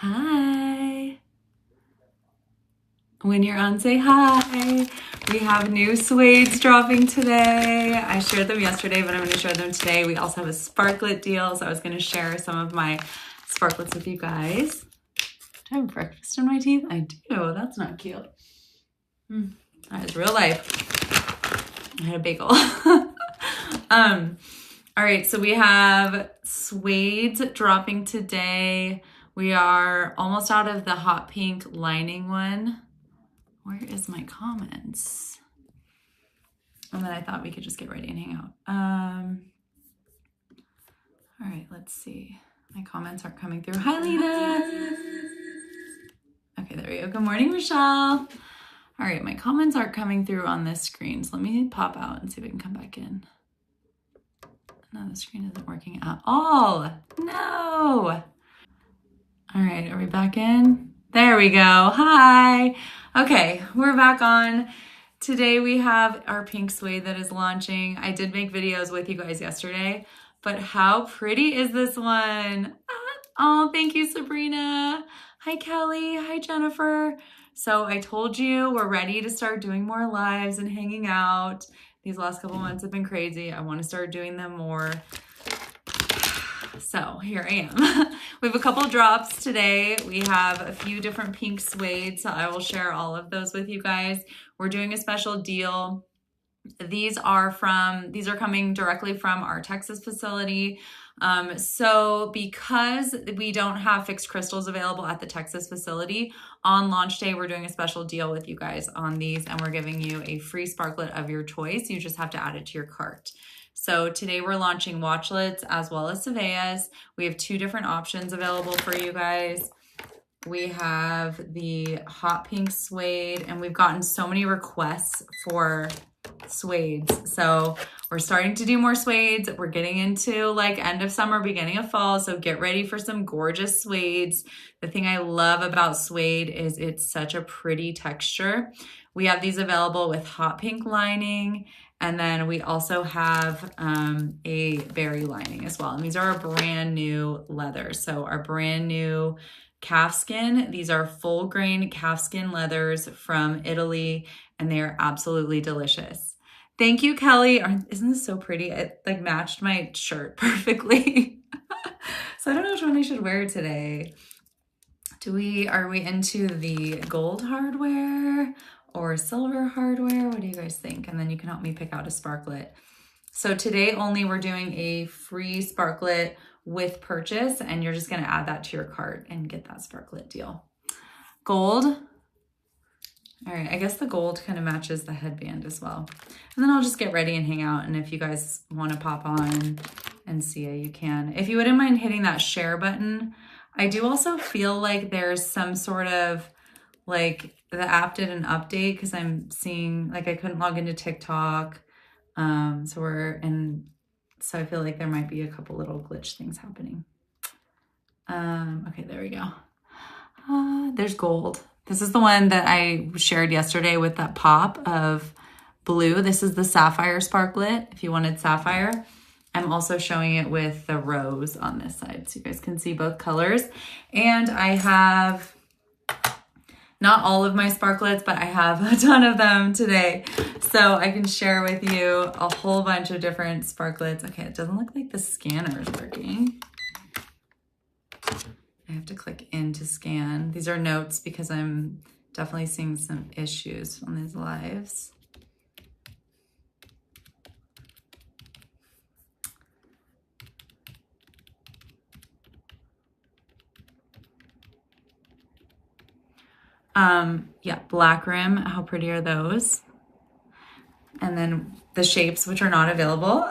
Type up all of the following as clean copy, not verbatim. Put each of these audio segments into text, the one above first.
Hi. When you're on, say hi. We have new suedes dropping today. I shared them yesterday, but I'm going to share them today. We also have a Sparklet deal, so I was going to share some of my sparklets with you guys. Do I have breakfast in my teeth? I do. That's not cute. That is real life. I had a bagel. All right, so we have suedes dropping today. We are almost out of the hot pink lining one. Where is my comments? And then I thought we could just get ready and hang out. All right, let's see. My comments aren't coming through. Hi, Lena. Okay, there we go. Good morning, Michelle. All right, my comments aren't coming through on this screen. So let me pop out and see if I can come back in. No, the screen isn't working at all. No. All right, are we back in? There we go. Hi. Okay, we're back on. Today we have our pink suede that is launching. I did make videos with you guys yesterday, but how pretty is this one? Oh, thank you, Sabrina. Hi, Kelly. Hi, Jennifer. So I told you we're ready to start doing more lives and hanging out. These last couple months have been crazy. I want to start doing them more. So here I am. We have a couple drops today. We have a few different pink suede, so I will share all of those with you guys. We're doing a special deal. These are coming directly from our Texas facility. So because we don't have fixed crystals available at the Texas facility, on launch day, we're doing a special deal with you guys on these, and we're giving you a free sparklet of your choice. You just have to add it to your cart. So today we're launching watchlets as well as Saveas. We have two different options available for you guys. We have the hot pink suede, and we've gotten so many requests for suedes. So we're starting to do more suedes. We're getting into like end of summer, beginning of fall. So get ready for some gorgeous suedes. The thing I love about suede is it's such a pretty texture. We have these available with hot pink lining. And then we also have a berry lining as well. And these are our brand new leathers. So our brand new calfskin. These are full grain calfskin leathers from Italy, and they are absolutely delicious. Thank you, Kelly. Isn't this so pretty? It like matched my shirt perfectly. So I don't know which one I should wear today. Are we into the gold hardware or silver hardware? What do you guys think? And then you can help me pick out a sparklet. So today only we're doing a free sparklet with purchase, and you're just going to add that to your cart and get that sparklet deal. Gold. All right, I guess the gold kind of matches the headband as well. And then I'll just get ready and hang out, and if you guys want to pop on and see it, you can. If you wouldn't mind hitting that share button. I do also feel like there's some sort of like the app did an update because I'm seeing like I couldn't log into TikTok. So I feel like there might be a couple little glitch things happening. Okay, there we go. There's gold. This is the one that I shared yesterday with that pop of blue. This is the sapphire sparklet if you wanted sapphire. I'm also showing it with the rose on this side so you guys can see both colors. And I have not all of my sparklets, but I have a ton of them today. So I can share with you a whole bunch of different sparklets. Okay, it doesn't look like the scanner is working. I have to click in to scan. These are notes because I'm definitely seeing some issues on these lives. Yeah, black rim, how pretty are those? And then the shapes, which are not available,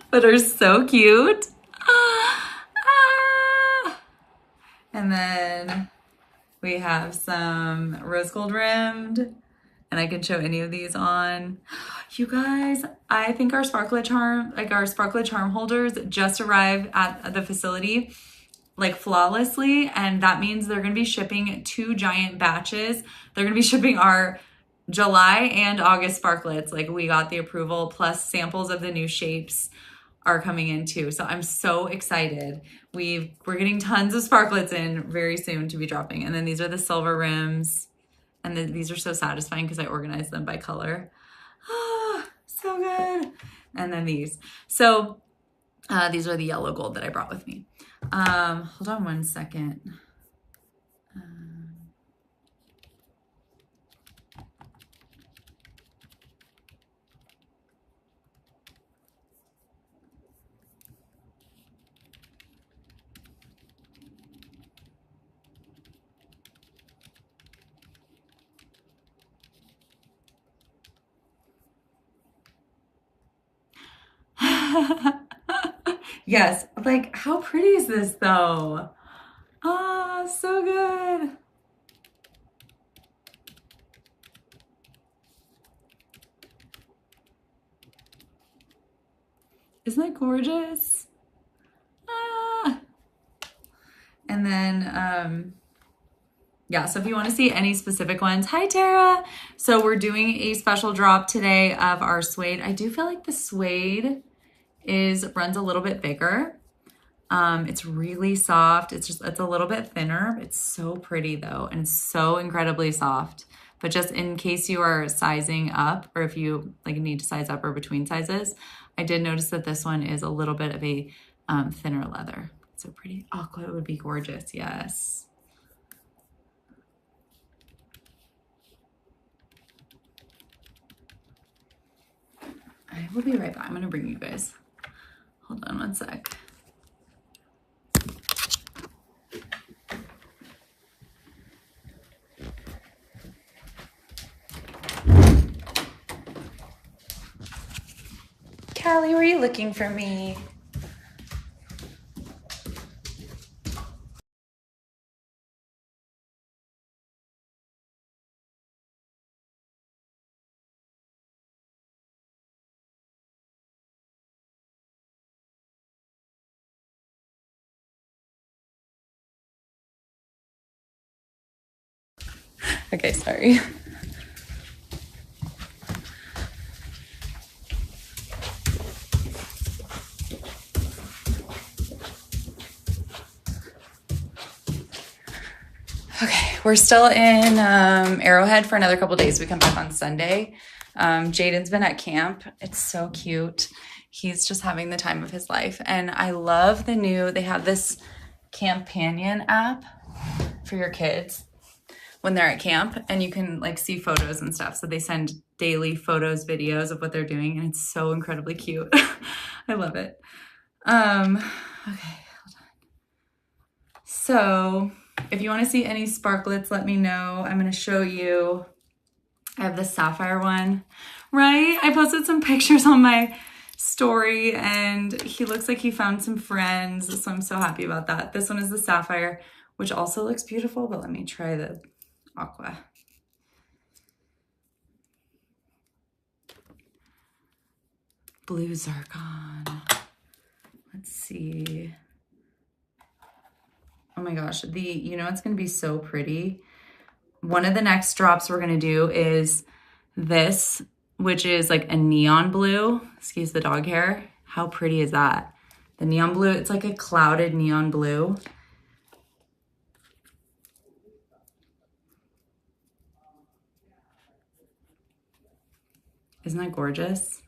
but are so cute. And then we have some rose gold rimmed, and I can show any of these on. You guys, I think our sparklet charm holders just arrived at the facility like flawlessly, and that means they're going to be shipping 2 giant batches. They're going to be shipping our July and August sparklets. Like we got the approval plus samples of the new shapes. are coming in too. So I'm so excited. We're getting tons of sparklets in very soon to be dropping. And then these are the silver rims. And then these are so satisfying because I organized them by color. Ah, so good. And then these. So these are the yellow gold that I brought with me. Hold on one second. Yes, like how pretty is this though? Ah, so good. Isn't that gorgeous? Ah. And then, yeah, so if you want to see any specific ones, hi Tara. So we're doing a special drop today of our suede. I do feel like the suede runs a little bit bigger. It's really soft. It's a little bit thinner. It's so pretty though, and it's so incredibly soft. But just in case you are sizing up, or if you like need to size up or between sizes, I did notice that this one is a little bit of a thinner leather. So pretty. Aqua would be gorgeous. Yes. I will be right back. I'm going to bring you guys. Hold on one sec. Callie, were you looking for me? Okay, sorry. Okay, we're still in Arrowhead for another couple days. We come back on Sunday. Jaden's been at camp. It's so cute. He's just having the time of his life. And I love they have this Companion app for your kids when they're at camp, and you can like see photos and stuff. So they send daily photos, videos of what they're doing, and it's so incredibly cute. I love it. Okay, hold on. So if you want to see any sparklets, let me know. I'm going to show you. I have the sapphire one, right? I posted some pictures on my story and he looks like he found some friends. So I'm so happy about that. This one is the sapphire, which also looks beautiful, but let me try the aqua. Blue zircon. Let's see. Oh my gosh, you know it's gonna be so pretty. One of the next drops we're gonna do is this, which is like a neon blue. Excuse the dog hair. How pretty is that? The neon blue, it's like a clouded neon blue. Isn't that gorgeous?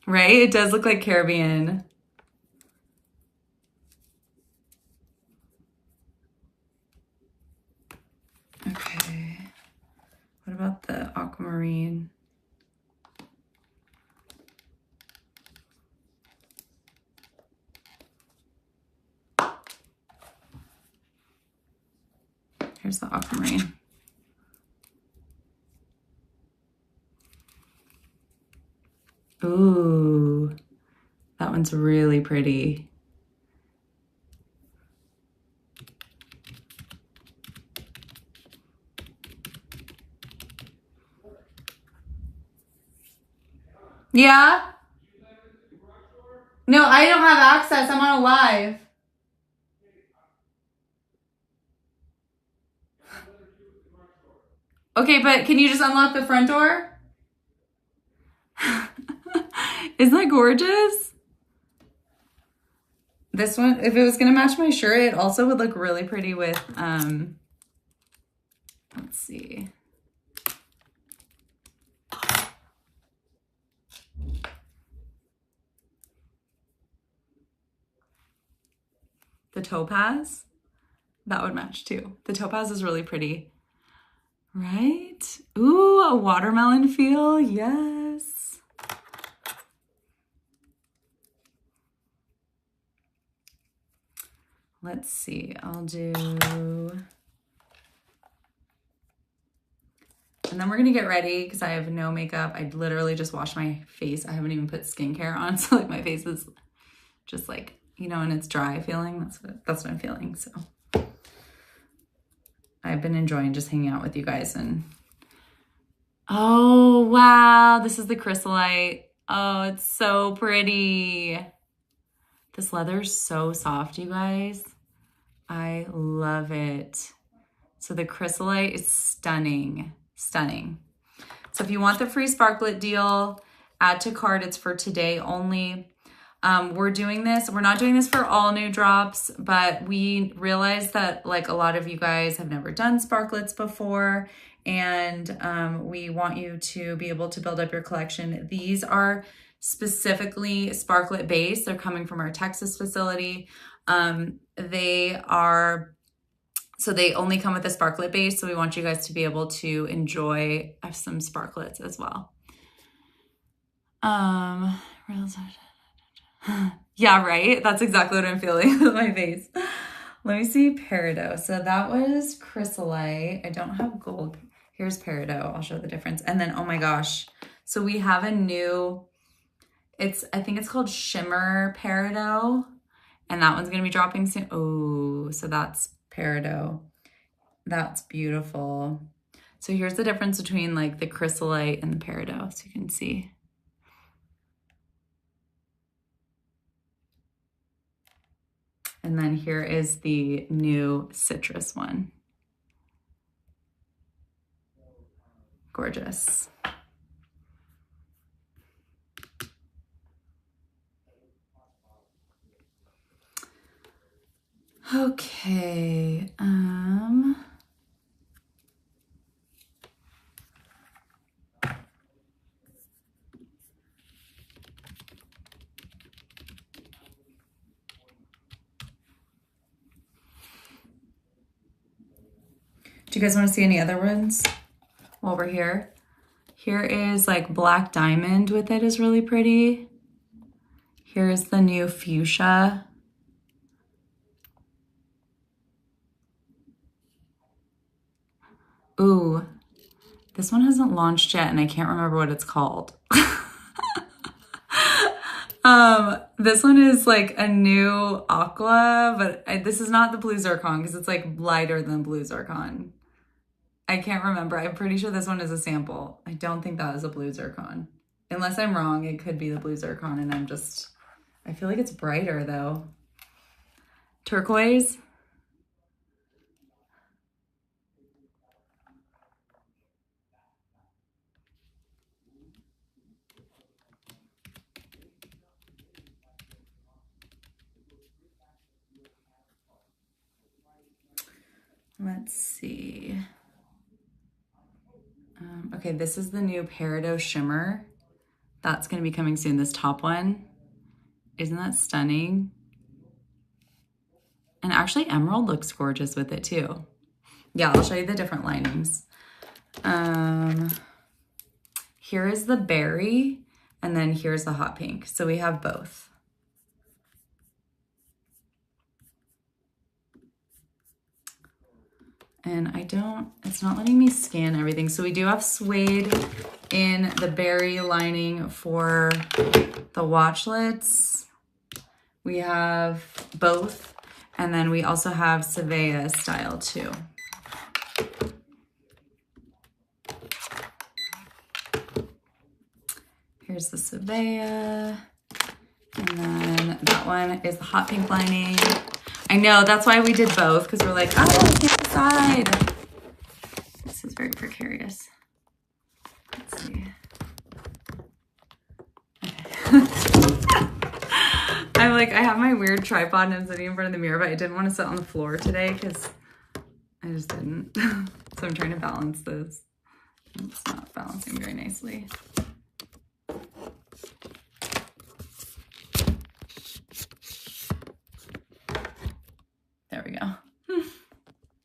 Right? It does look like Caribbean. Okay. What about the aquamarine? Here's the aquamarine. Ooh, that one's really pretty. Yeah? No, I don't have access. I'm on a live. Okay, but can you just unlock the front door? Isn't that gorgeous? This one, if it was gonna match my shirt, it also would look really pretty with, let's see. The topaz, that would match too. The topaz is really pretty, right? Ooh, a watermelon feel, yes. Let's see, I'll do, and then we're gonna get ready because I have no makeup. I literally just washed my face. I haven't even put skincare on, so like my face is just like, you know, and it's dry feeling. That's what I'm feeling. So I've been enjoying just hanging out with you guys. And oh wow, this is the chrysolite. Oh, it's so pretty. This leather is so soft, you guys. I love it. So the chrysolite is stunning, stunning. So if you want the free Sparklet deal, add to cart. It's for today only. We're doing this. We're not doing this for all new drops, but we realized that like a lot of you guys have never done sparklets before, and we want you to be able to build up your collection. These are specifically Sparklet based. They're coming from our Texas facility. They only come with a Sparklet base, so we want you guys to be able to enjoy some sparklets as well. Yeah, right? That's exactly what I'm feeling with my face. Let me see peridot. So that was chrysolite. I don't have gold. Here's peridot. I'll show the difference. And then, oh my gosh. So we have a new, I think it's called Shimmer Peridot. And that one's going to be dropping soon. Oh, so that's peridot. That's beautiful. So here's the difference between like the chrysolite and the peridot, so you can see. And then here is the new citrus one. Gorgeous. Okay. Do you guys want to see any other ones while we're here? Here is like black diamond with it is really pretty. Here is the new fuchsia. Ooh, this one hasn't launched yet and I can't remember what it's called. This one is like a new aqua, but this is not the blue zircon because it's like lighter than blue zircon. I can't remember. I'm pretty sure this one is a sample. I don't think that is a blue zircon. Unless I'm wrong, it could be the blue zircon and I feel like it's brighter though. Turquoise. Let's see. Okay, this is the new Peridot Shimmer. That's going to be coming soon, this top one. Isn't that stunning? And actually emerald looks gorgeous with it too. Yeah, I'll show you the different linings. Here is the berry, and then here's the hot pink. So we have both. And it's not letting me scan everything. So we do have suede in the berry lining for the watchlets. We have both. And then we also have Sevilla style too. Here's the Sevilla. And then that one is the hot pink lining. I know, that's why we did both, because we're like, oh, I can't decide. This is very precarious. Let's see. Okay. I'm like, I have my weird tripod and I'm sitting in front of the mirror, but I didn't want to sit on the floor today because I just didn't. So I'm trying to balance this. It's not balancing very nicely. There we go.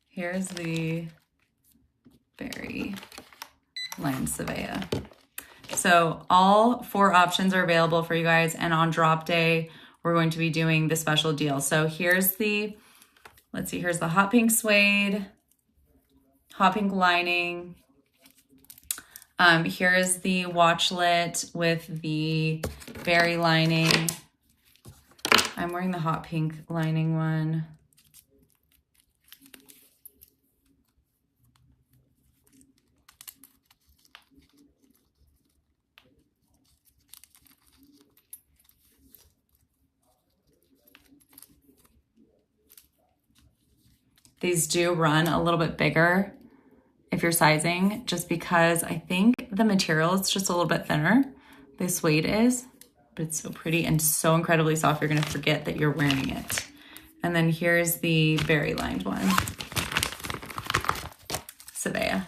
Here's the berry lime Sevilla. So all 4 options are available for you guys, and on drop day, we're going to be doing the special deal. So here's the, let's see, here's the hot pink suede, hot pink lining. Here's the watchlet with the berry lining. I'm wearing the hot pink lining one. These do run a little bit bigger if you're sizing, just because I think the material is just a little bit thinner. The suede is, but it's so pretty and so incredibly soft, you're gonna forget that you're wearing it. And then here's the berry lined one, Sevilla.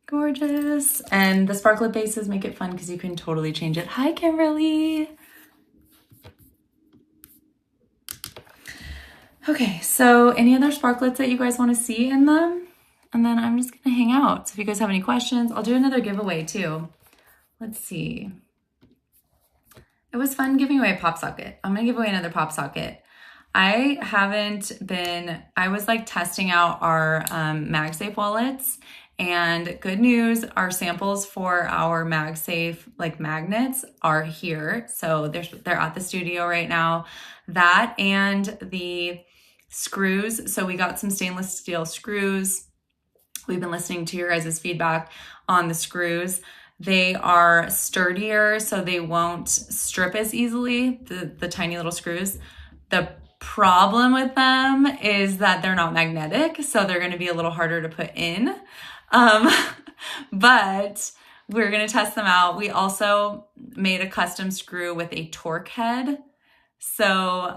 Gorgeous. And the sparklet bases make it fun because you can totally change it. Hi, Kimberly. Okay, so any other sparklets that you guys want to see in them? And then I'm just gonna hang out. So if you guys have any questions, I'll do another giveaway too. Let's see. It was fun giving away a pop socket. I'm gonna give away another pop socket. I was like testing out our MagSafe wallets, and good news, our samples for our MagSafe like magnets are here. So they're at the studio right now. That and the screws. So we got some stainless steel screws. We've been listening to your guys' feedback on the screws. They are sturdier, so they won't strip as easily, the tiny little screws. The problem with them is that they're not magnetic, so they're gonna be a little harder to put in. But we're gonna test them out. We also made a custom screw with a torque head. So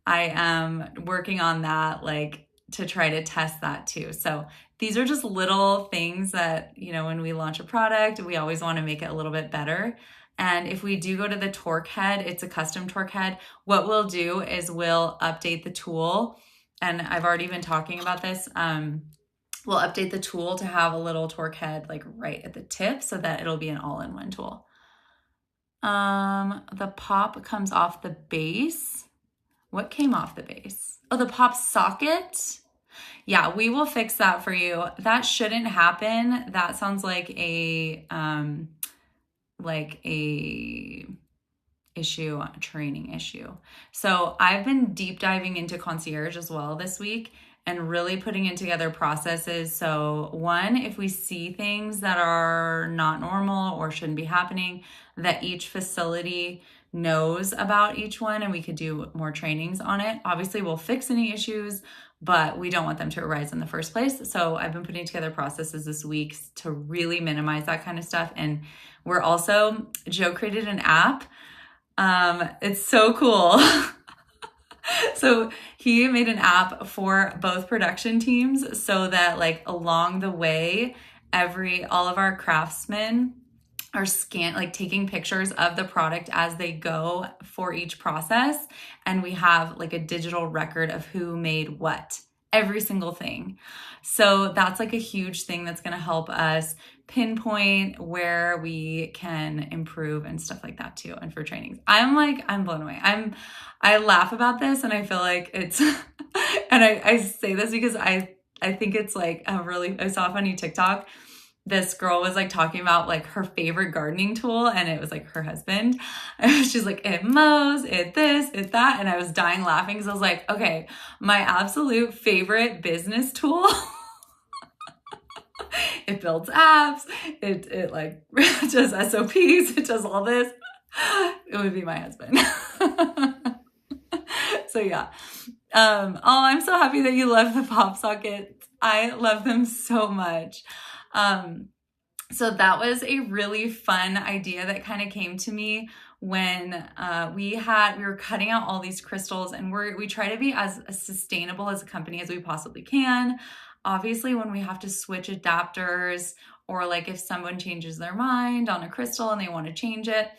I am working on that, like to try to test that too. So these are just little things that, you know, when we launch a product, we always want to make it a little bit better. And if we do go to the torque head, it's a custom torque head. What we'll do is we'll update the tool. And I've already been talking about this. We'll update the tool to have a little torque head like right at the tip so that it'll be an all-in-one tool. The pop comes off the base. What came off the base? Oh, the pop socket. Yeah, we will fix that for you. That shouldn't happen. That sounds like a training issue. So I've been deep diving into concierge as well this week and really putting in together processes. So one, if we see things that are not normal or shouldn't be happening, that each facility knows about each one and we could do more trainings on it. Obviously we'll fix any issues, but we don't want them to arise in the first place. So I've been putting together processes this week to really minimize that kind of stuff. And we're also, Joe created an app. It's so cool. So he made an app for both production teams so that like along the way, all of our craftsmen are taking pictures of the product as they go for each process. And we have like a digital record of who made what, every single thing. So that's like a huge thing that's going to help us pinpoint where we can improve and stuff like that too. And for trainings, I'm blown away. I laugh about this and I feel like it's, and I say this because I think it's like I saw a funny TikTok. This girl was like talking about like her favorite gardening tool and it was like her husband. And she's like, it mows, it this, it that. And I was dying laughing because I was like, okay, my absolute favorite business tool It builds apps. It like does SOPs. It does all this. It would be my husband. So yeah. Oh, I'm so happy that you love the pop sockets. I love them so much. So that was a really fun idea that kind of came to me when we were cutting out all these crystals, and we try to be as sustainable as a company as we possibly can. Obviously, when we have to switch adapters, or like if someone changes their mind on a crystal and they want to change it,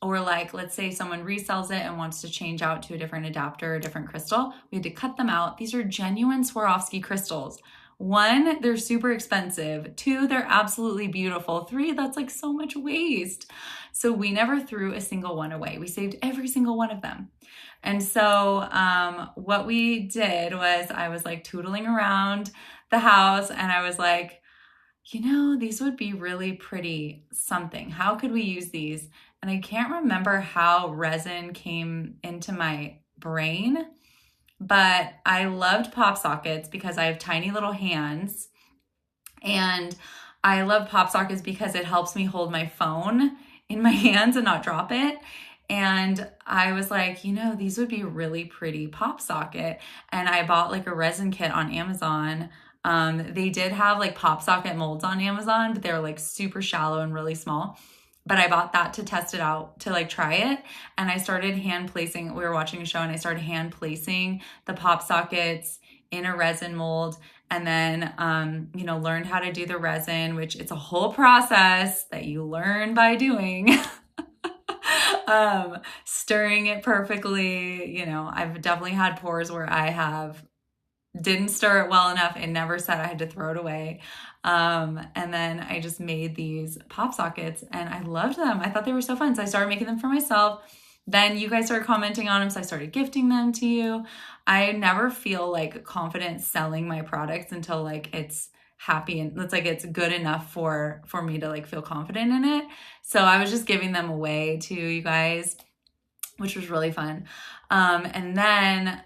or like, let's say someone resells it and wants to change out to a different adapter, a different crystal, we had to cut them out. These are genuine Swarovski crystals. 1, they're super expensive. 2, they're absolutely beautiful. 3, that's like so much waste. So we never threw a single one away. We saved every single one of them. And so what we did was I was like tootling around the house and I was like, you know, these would be really pretty something. How could we use these? And I can't remember how resin came into my brain, but I loved pop sockets because I have tiny little hands, and I love pop sockets because it helps me hold my phone in my hands and not drop it. And I was like, you know, these would be really pretty pop socket. And I bought like a resin kit on Amazon. They did have like pop socket molds on Amazon, but they were like super shallow and really small. But I bought that to test it out, to like try it. And I started hand placing, we were watching a show and I started hand placing the pop sockets in a resin mold. And then, you know, learned how to do the resin, which it's a whole process that you learn by doing. Stirring it perfectly. You know, I've definitely had pours where I didn't stir it well enough and never said I had to throw it away. And then I just made these pop sockets and I loved them. I thought they were so fun. So I started making them for myself. Then you guys started commenting on them. So I started gifting them to you. I never feel like confident selling my products until like it's happy and it's like it's good enough for me to like feel confident in it. So I was just giving them away to you guys, which was really fun. And then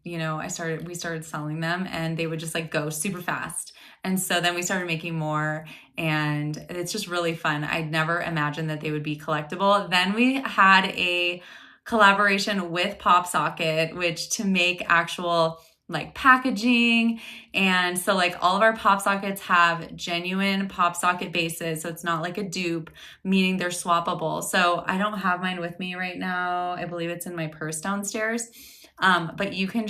we started selling them and they would just like go super fast. And so then we started making more and it's just really fun. I'd never imagined that they would be collectible. Then we had a collaboration with Pop Socket, which to make actual like packaging. And so like all of our pop sockets have genuine pop socket bases. So it's not like a dupe, meaning they're swappable. So I don't have mine with me right now. I believe it's in my purse downstairs. But you can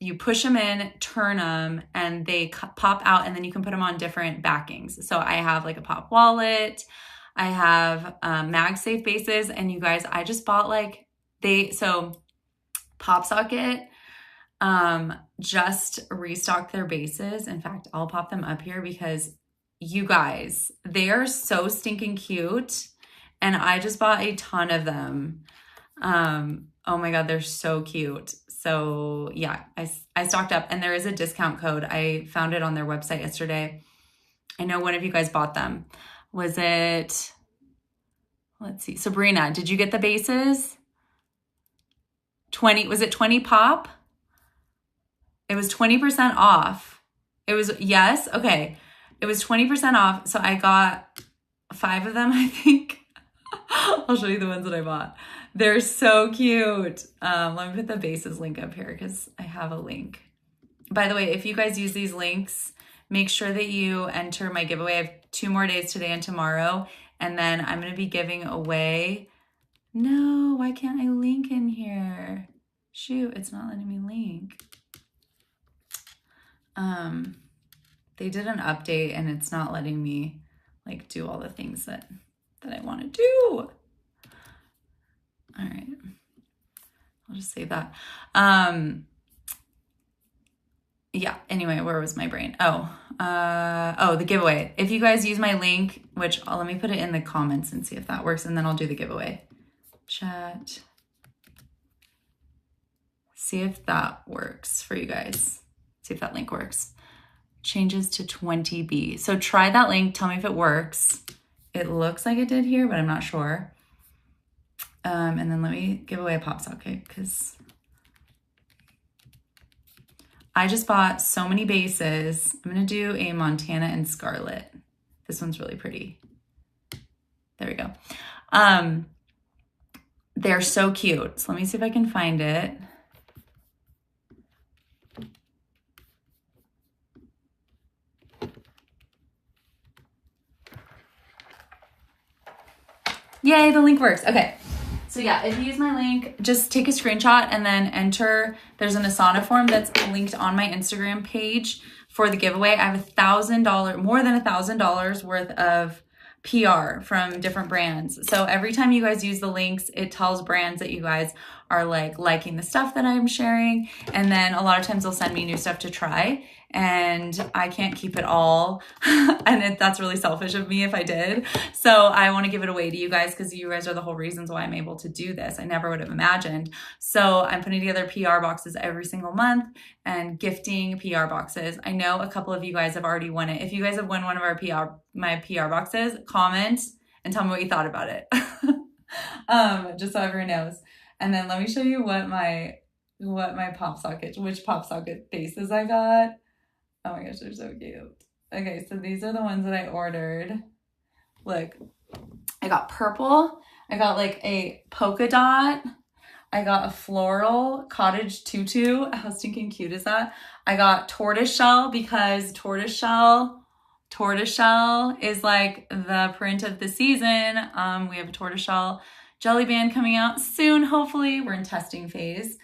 you push them in, turn them, and they pop out, and then you can put them on different backings. So I have like a pop wallet. I have MagSafe bases. And you guys, I just bought Pop Socket just restocked their bases. In fact, I'll pop them up here because you guys, they are so stinking cute. And I just bought a ton of them. Oh my God, they're so cute. So yeah, I stocked up and there is a discount code. I found it on their website yesterday. I know one of you guys bought them. Was it, let's see, Sabrina, did you get the bases? 20, was it 20 pop? It was 20% off. It was, yes, okay. It was 20% off. So I got 5 of them, I think. I'll show you the ones that I bought. They're so cute. Let me put the bases link up here because I have a link. By the way, if you guys use these links, make sure that you enter my giveaway. I have 2 more days, today and tomorrow. And then I'm going to be giving away. No, why can't I link in here? Shoot, it's not letting me link. They did an update and it's not letting me like do all the things that I want to do. All right. I'll just save that. Yeah, anyway, where was my brain? Oh, the giveaway. If you guys use my link, which let me put it in the comments and see if that works, and then I'll do the giveaway. Chat. See if that works for you guys. See if that link works. Changes to 20B. So try that link. Tell me if it works. It looks like it did here, but I'm not sure. And then let me give away a pop socket because I just bought so many bases. I'm gonna do a Montana and Scarlet. This one's really pretty. There we go. They're so cute. So let me see if I can find it. Yay, the link works. Okay. So yeah, if you use my link, just take a screenshot and then enter. There's an Asana form that's linked on my Instagram page for the giveaway. I have $1,000, more than $1,000 worth of PR from different brands. So every time you guys use the links, it tells brands that you guys are like liking the stuff that I'm sharing. And then a lot of times they'll send me new stuff to try, and I can't keep it all. And that's really selfish of me if I did. So I want to give it away to you guys because you guys are the whole reasons why I'm able to do this. I never would have imagined. So I'm putting together PR boxes every single month and gifting PR boxes. I know a couple of you guys have already won it. If you guys have won one of my PR boxes, comment and tell me what you thought about it. Just so everyone knows. And then let me show you which pop socket bases I got. Oh my gosh, they're so cute. Okay, so these are the ones that I ordered. Look, I got purple. I got like a polka dot. I got a floral cottage tutu. How stinking cute is that? I got tortoiseshell because tortoiseshell is like the print of the season. We have a tortoiseshell jelly band coming out soon, hopefully. We're in testing phase.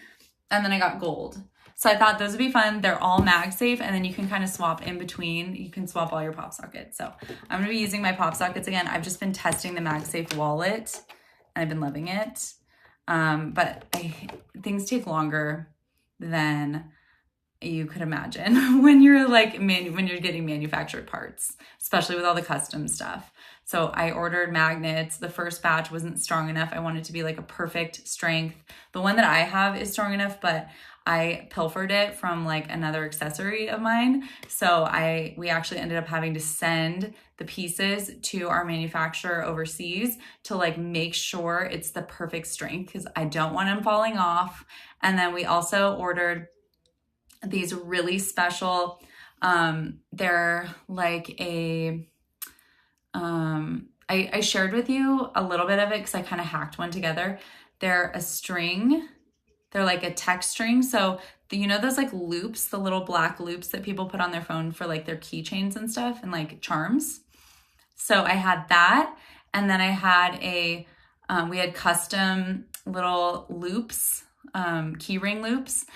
And then I got gold. So I thought those would be fun. They're all MagSafe, and then you can kind of swap in between. You can swap all your pop sockets. So I'm gonna be using my pop sockets again. I've just been testing the MagSafe wallet, and I've been loving it. But things take longer than you could imagine when you're like when you're getting manufactured parts, especially with all the custom stuff. So I ordered magnets. The first batch wasn't strong enough. I wanted it to be like a perfect strength. The one that I have is strong enough, but I pilfered it from like another accessory of mine. So we actually ended up having to send the pieces to our manufacturer overseas to like make sure it's the perfect strength because I don't want them falling off. And then we also ordered these really special, they're like I shared with you a little bit of it because I kind of hacked one together. They're a string. They're like a text string. So you know those like loops, the little black loops that people put on their phone for like their keychains and stuff and like charms. So I had that. And then I had we had custom little loops, key ring loops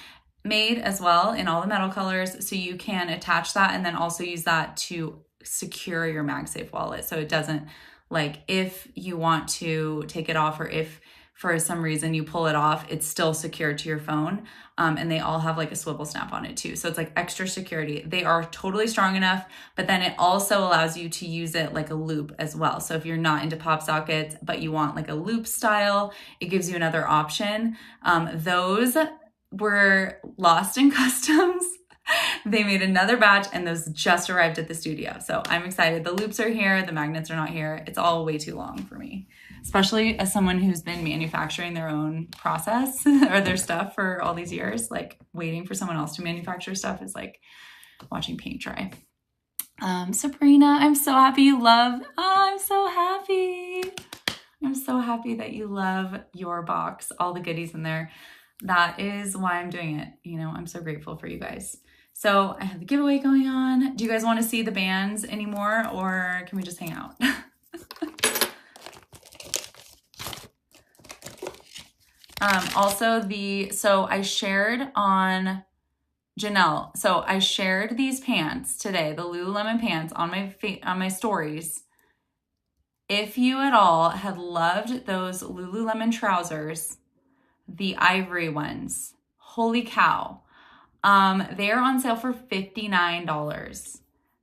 made as well in all the metal colors. So you can attach that and then also use that to secure your MagSafe wallet. So it doesn't like if you want to take it off or if for some reason you pull it off, it's still secured to your phone. And they all have like a swivel snap on it too. So it's like extra security. They are totally strong enough, but then it also allows you to use it like a loop as well. So if you're not into pop sockets, but you want like a loop style, it gives you another option. Those were lost in customs. They made another batch and those just arrived at the studio. So I'm excited. The loops are here. The magnets are not here. It's all way too long for me, especially as someone who's been manufacturing their own process or their stuff for all these years. Like waiting for someone else to manufacture stuff is like watching paint dry. Sabrina, I'm so happy you love, I'm so happy. I'm so happy that you love your box, all the goodies in there. That is why I'm doing it. You know, I'm so grateful for you guys. So I have the giveaway going on. Do you guys want to see the bands anymore or can we just hang out? So I shared on Janelle. So I shared these pants today, the Lululemon pants on my stories. If you at all had loved those Lululemon trousers, the ivory ones, holy cow. They are on sale for $59.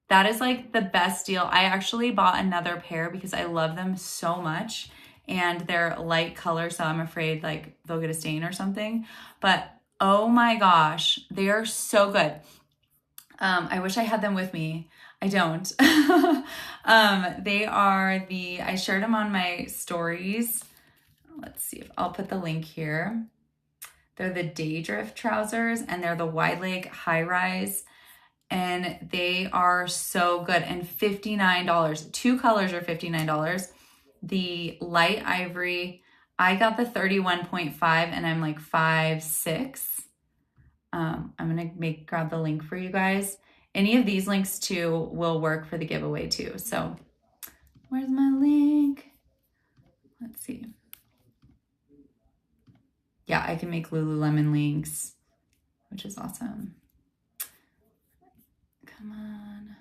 That is like the best deal. I actually bought another pair because I love them so much and they're light color. So I'm afraid like they'll get a stain or something, but oh my gosh, they are so good. I wish I had them with me. I don't. I shared them on my stories. Let's see if I'll put the link here. They're the Daydrift trousers, and they're the wide leg high rise. And they are so good. And $59. 2 colors are $59. The light ivory, I got the 31.5 and I'm like 5'6". I'm gonna grab the link for you guys. Any of these links too will work for the giveaway too. So where's my link? Let's see. Yeah, I can make Lululemon links, which is awesome. Come on.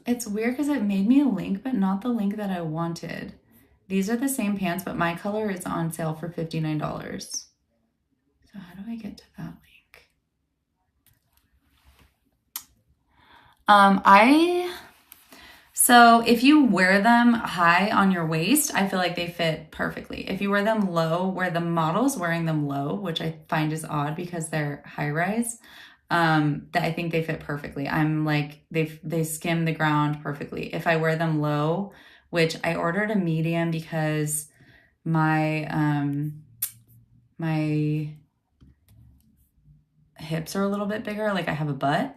It's weird because it made me a link, but not the link that I wanted. These are the same pants, but my color is on sale for $59. So how do I get to that link? So if you wear them high on your waist, I feel like they fit perfectly. If you wear them low, where the model's wearing them low, which I find is odd because they're high rise, that I think they fit perfectly. I'm like, they skim the ground perfectly. If I wear them low, which I ordered a medium because my my hips are a little bit bigger, like I have a butt.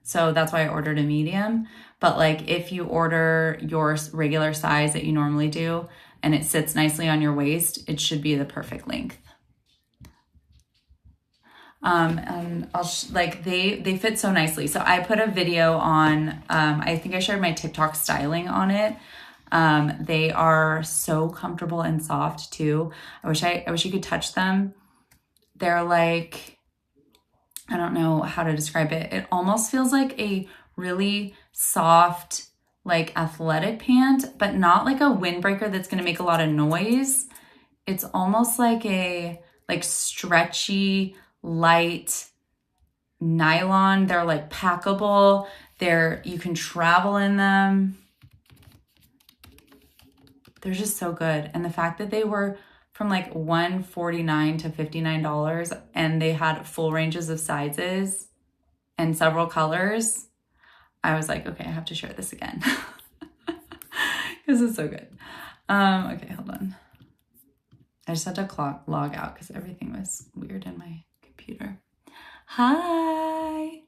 So that's why I ordered a medium. But like if you order your regular size that you normally do and it sits nicely on your waist, it should be the perfect length. And like they fit so nicely. So I put a video on, I think I shared my TikTok styling on it. They are so comfortable and soft too. I wish you could touch them. They're like, I don't know how to describe it. It almost feels like a really soft, like athletic pant, but not like a windbreaker that's going to make a lot of noise. It's almost like a stretchy, light nylon. They're like packable. You can travel in them. They're just so good. And the fact that they were from like $149 to $59 and they had full ranges of sizes and several colors, I was like, okay, I have to share this again because it's so good. Okay, hold on. I just had to log out because everything was weird in my computer. Hi.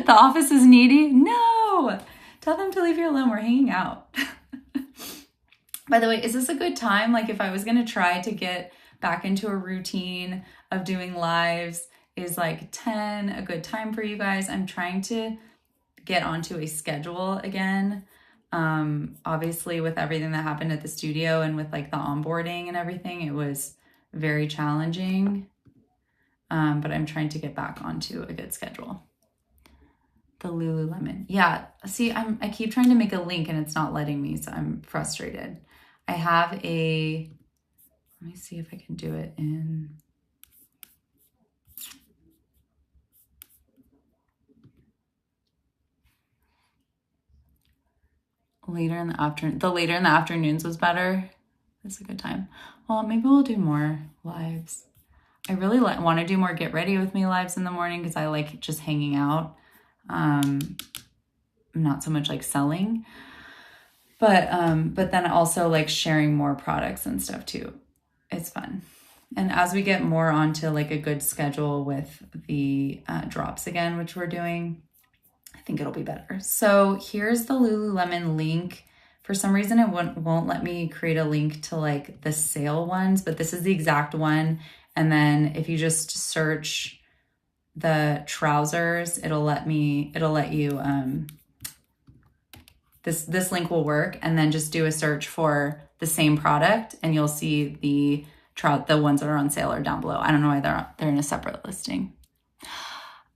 The office is needy? No. Tell them to leave you alone. We're hanging out. By the way, is this a good time? Like if I was going to try to get back into a routine of doing lives, is like 10 a good time for you guys? I'm trying to get onto a schedule again. Obviously with everything that happened at the studio and with like the onboarding and everything, it was very challenging. But I'm trying to get back onto a good schedule. The Lululemon. Yeah, see, I keep trying to make a link and it's not letting me, so I'm frustrated. I have let me see if I can do it in later in the afternoon. The later in the afternoons was better. That's a good time. Well, maybe we'll do more lives. I really want to do more get ready with me lives in the morning because I like just hanging out. Not so much like selling, but then also like sharing more products and stuff too. It's fun. And as we get more onto like a good schedule with the drops again, which we're doing, I think it'll be better. So here's the Lululemon link. For some reason, it won't let me create a link to like the sale ones, but this is the exact one. And then if you just search the trousers, it'll let you, this link will work, and then just do a search for the same product and you'll see the ones that are on sale are down below. I don't know why they're in a separate listing.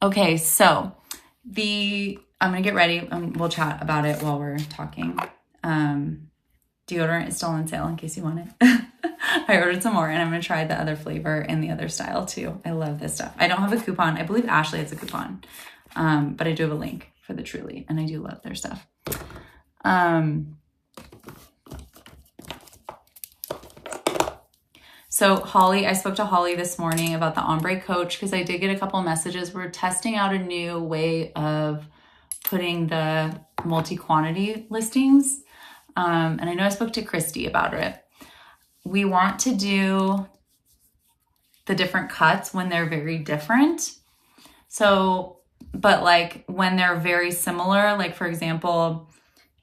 Okay, so I'm gonna get ready and we'll chat about it while we're talking. deodorant is still on sale in case you want it. I ordered some more and I'm going to try the other flavor and the other style too. I love this stuff. I don't have a coupon. I believe Ashley has a coupon, but I do have a link for the Truly and I do love their stuff. So Holly, I spoke to Holly this morning about the Ombre Coach because I did get a couple messages. We're testing out a new way of putting the multi-quantity listings. And I know I spoke to Christy about it. We want to do the different cuts when they're very different. So, but like when they're very similar, like for example,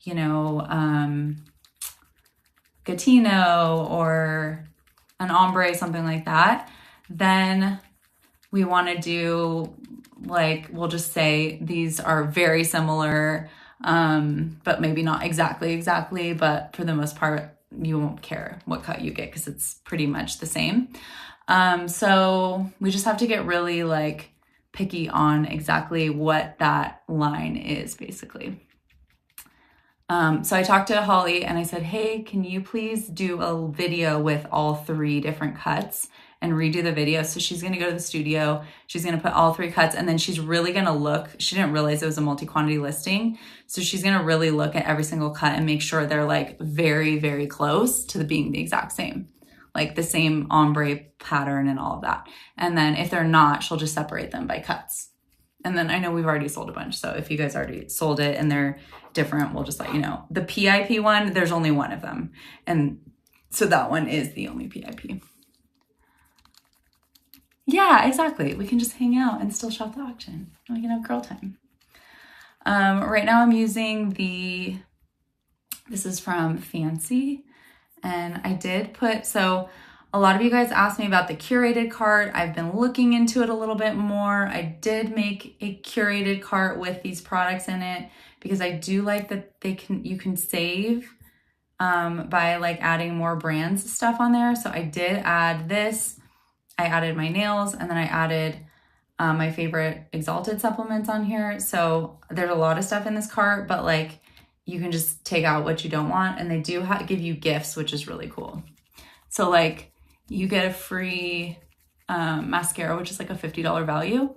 you know, Gatino or an ombre, something like that, then we want to do like, we'll just say these are very similar, but maybe not exactly, but for the most part, you won't care what cut you get because it's pretty much the same. So we just have to get really like picky on exactly what that line is basically. So I talked to Holly and I said, hey, can you please do a video with all 3 different cuts and redo the video? So she's going to go to the studio. She's going to put all 3 cuts and then she's really going to look. She didn't realize it was a multi-quantity listing. So she's going to really look at every single cut and make sure they're like very, very close to being the exact same, like the same ombre pattern and all of that. And then if they're not, she'll just separate them by cuts. And then I know we've already sold a bunch. So if you guys already sold it and they're different, we'll just let you know. The PIP one, there's only one of them. And so that one is the only PIP. Yeah, exactly. We can just hang out and still shop the auction. We can have girl time. Right now I'm using this is from Fancy. And I did put, so a lot of you guys asked me about the curated cart. I've been looking into it a little bit more. I did make a curated cart with these products in it because I do like that you can save by like adding more brands stuff on there. So I did add this. I added my nails and then I added my favorite Exalted supplements on here. So there's a lot of stuff in this cart, but like you can just take out what you don't want. And they do give you gifts, which is really cool. So like you get a free mascara, which is like a $50 value.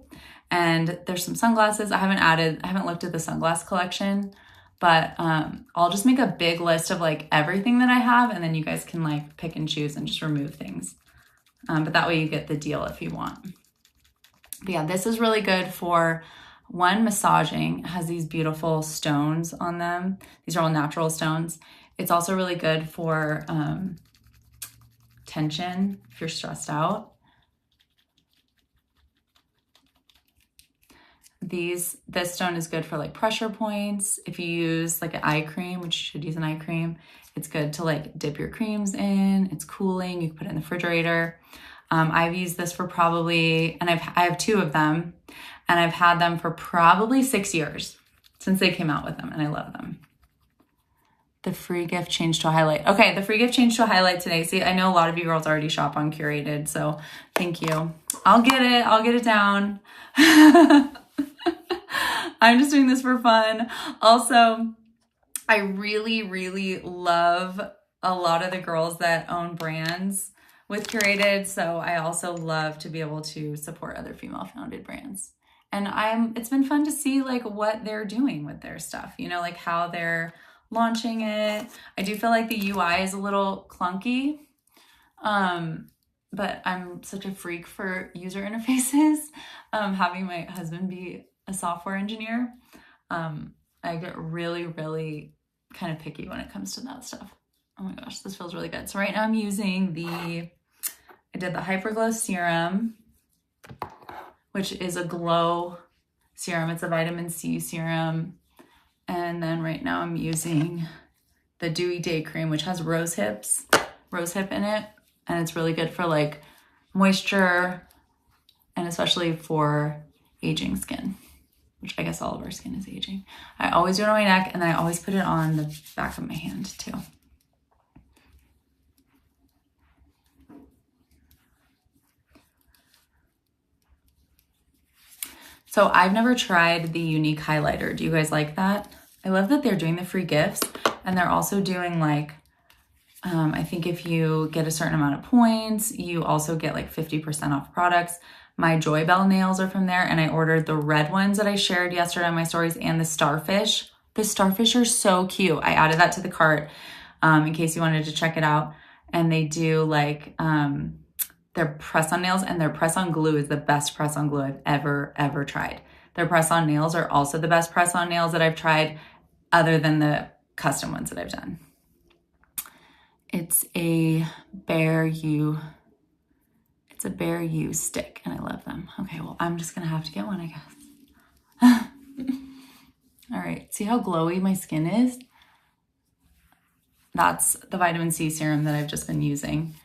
And there's some sunglasses. I haven't looked at the sunglass collection, but I'll just make a big list of like everything that I have. And then you guys can like pick and choose and just remove things. But that way you get the deal if you want. But yeah, this is really good for one, massaging. It has these beautiful stones on them. These are all natural stones. It's also really good for tension if you're stressed out. This stone is good for like pressure points. If you use like an eye cream, which you should use an eye cream, it's good to like dip your creams in. It's cooling. You can put it in the refrigerator. I've used this for probably, and I have 2 of them, and I've had them for probably 6 years since they came out with them, and I love them. The free gift changed to a highlight. Okay, the free gift changed to a highlight today. See, I know a lot of you girls already shop on Curated, so thank you. I'll get it down. I'm just doing this for fun. Also, I really, really love a lot of the girls that own brands with Curated. So I also love to be able to support other female founded brands. And it's been fun to see like what they're doing with their stuff, you know, like how they're launching it. I do feel like the UI is a little clunky, but I'm such a freak for user interfaces. Having my husband be a software engineer, I get really, really kind of picky when it comes to that stuff. Oh my gosh, this feels really good. So right now I'm using I did the Hyperglow Serum, which is a glow serum. It's a vitamin C serum. And then right now I'm using the Dewy Day Cream, which has rosehip in it. And it's really good for like moisture and especially for aging skin, which I guess all of our skin is aging. I always do it on my neck and then I always put it on the back of my hand too. So I've never tried the Unique Highlighter. Do you guys like that? I love that they're doing the free gifts and they're also doing like I think if you get a certain amount of points, you also get like 50% off products. My Joy Bell nails are from there, and I ordered the red ones that I shared yesterday on my stories and the starfish. The starfish are so cute. I added that to the cart in case you wanted to check it out. And they do like, their press-on nails, and their press-on glue is the best press-on glue I've ever tried. Their press-on nails are also the best press-on nails that I've tried other than the custom ones that I've done. It's a Bear U stick, and I love them. Okay, well, I'm just gonna have to get one, I guess. All right, see how glowy my skin is? That's the vitamin C serum that I've just been using.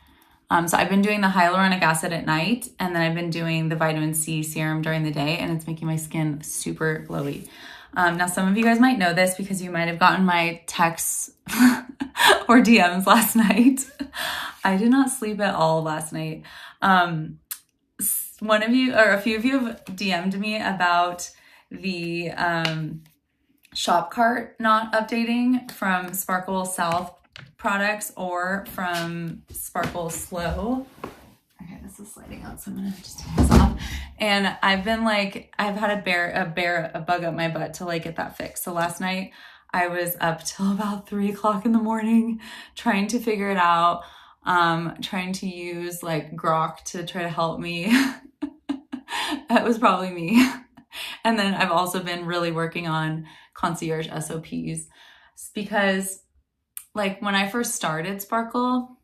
So I've been doing the hyaluronic acid at night, and then I've been doing the vitamin C serum during the day, and it's making my skin super glowy. Now, some of you guys might know this because you might have gotten my texts or DMs last night. I did not sleep at all last night. One of you, or a few of you, have DM'd me about the shop cart not updating from Sparkle South products or from Sparkle Slow. Okay, this is sliding out, so I'm gonna just take this off. And I've been like, I've had a bug up my butt to like get that fixed. So last night I was up till about 3 o'clock in the morning trying to figure it out, trying to use like Grok to try to help me. That was probably me. And then I've also been really working on concierge SOPs because like when I first started Sparkle,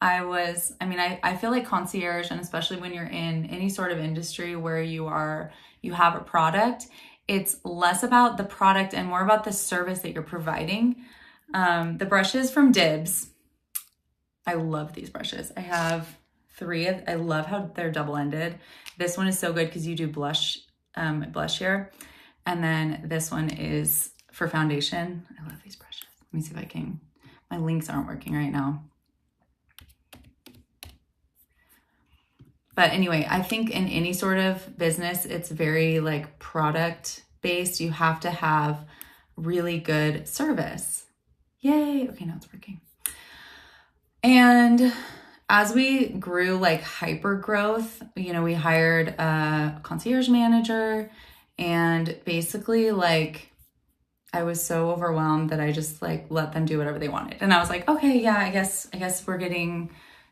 I feel like concierge, and especially when you're in any sort of industry where you have a product, it's less about the product and more about the service that you're providing. The brushes from Dibs, I love these brushes. I have 3. I love how they're double-ended. This one is so good because you do blush here. And then this one is for foundation. I love these brushes. Let me see if I can, my links aren't working right now. But anyway, I think in any sort of business, it's very like product based. You have to have really good service. Yay. Okay, now it's working. And as we grew like hyper growth, we hired a concierge manager, and basically like I was so overwhelmed that I just like let them do whatever they wanted. And I was like, okay, yeah, I guess we're getting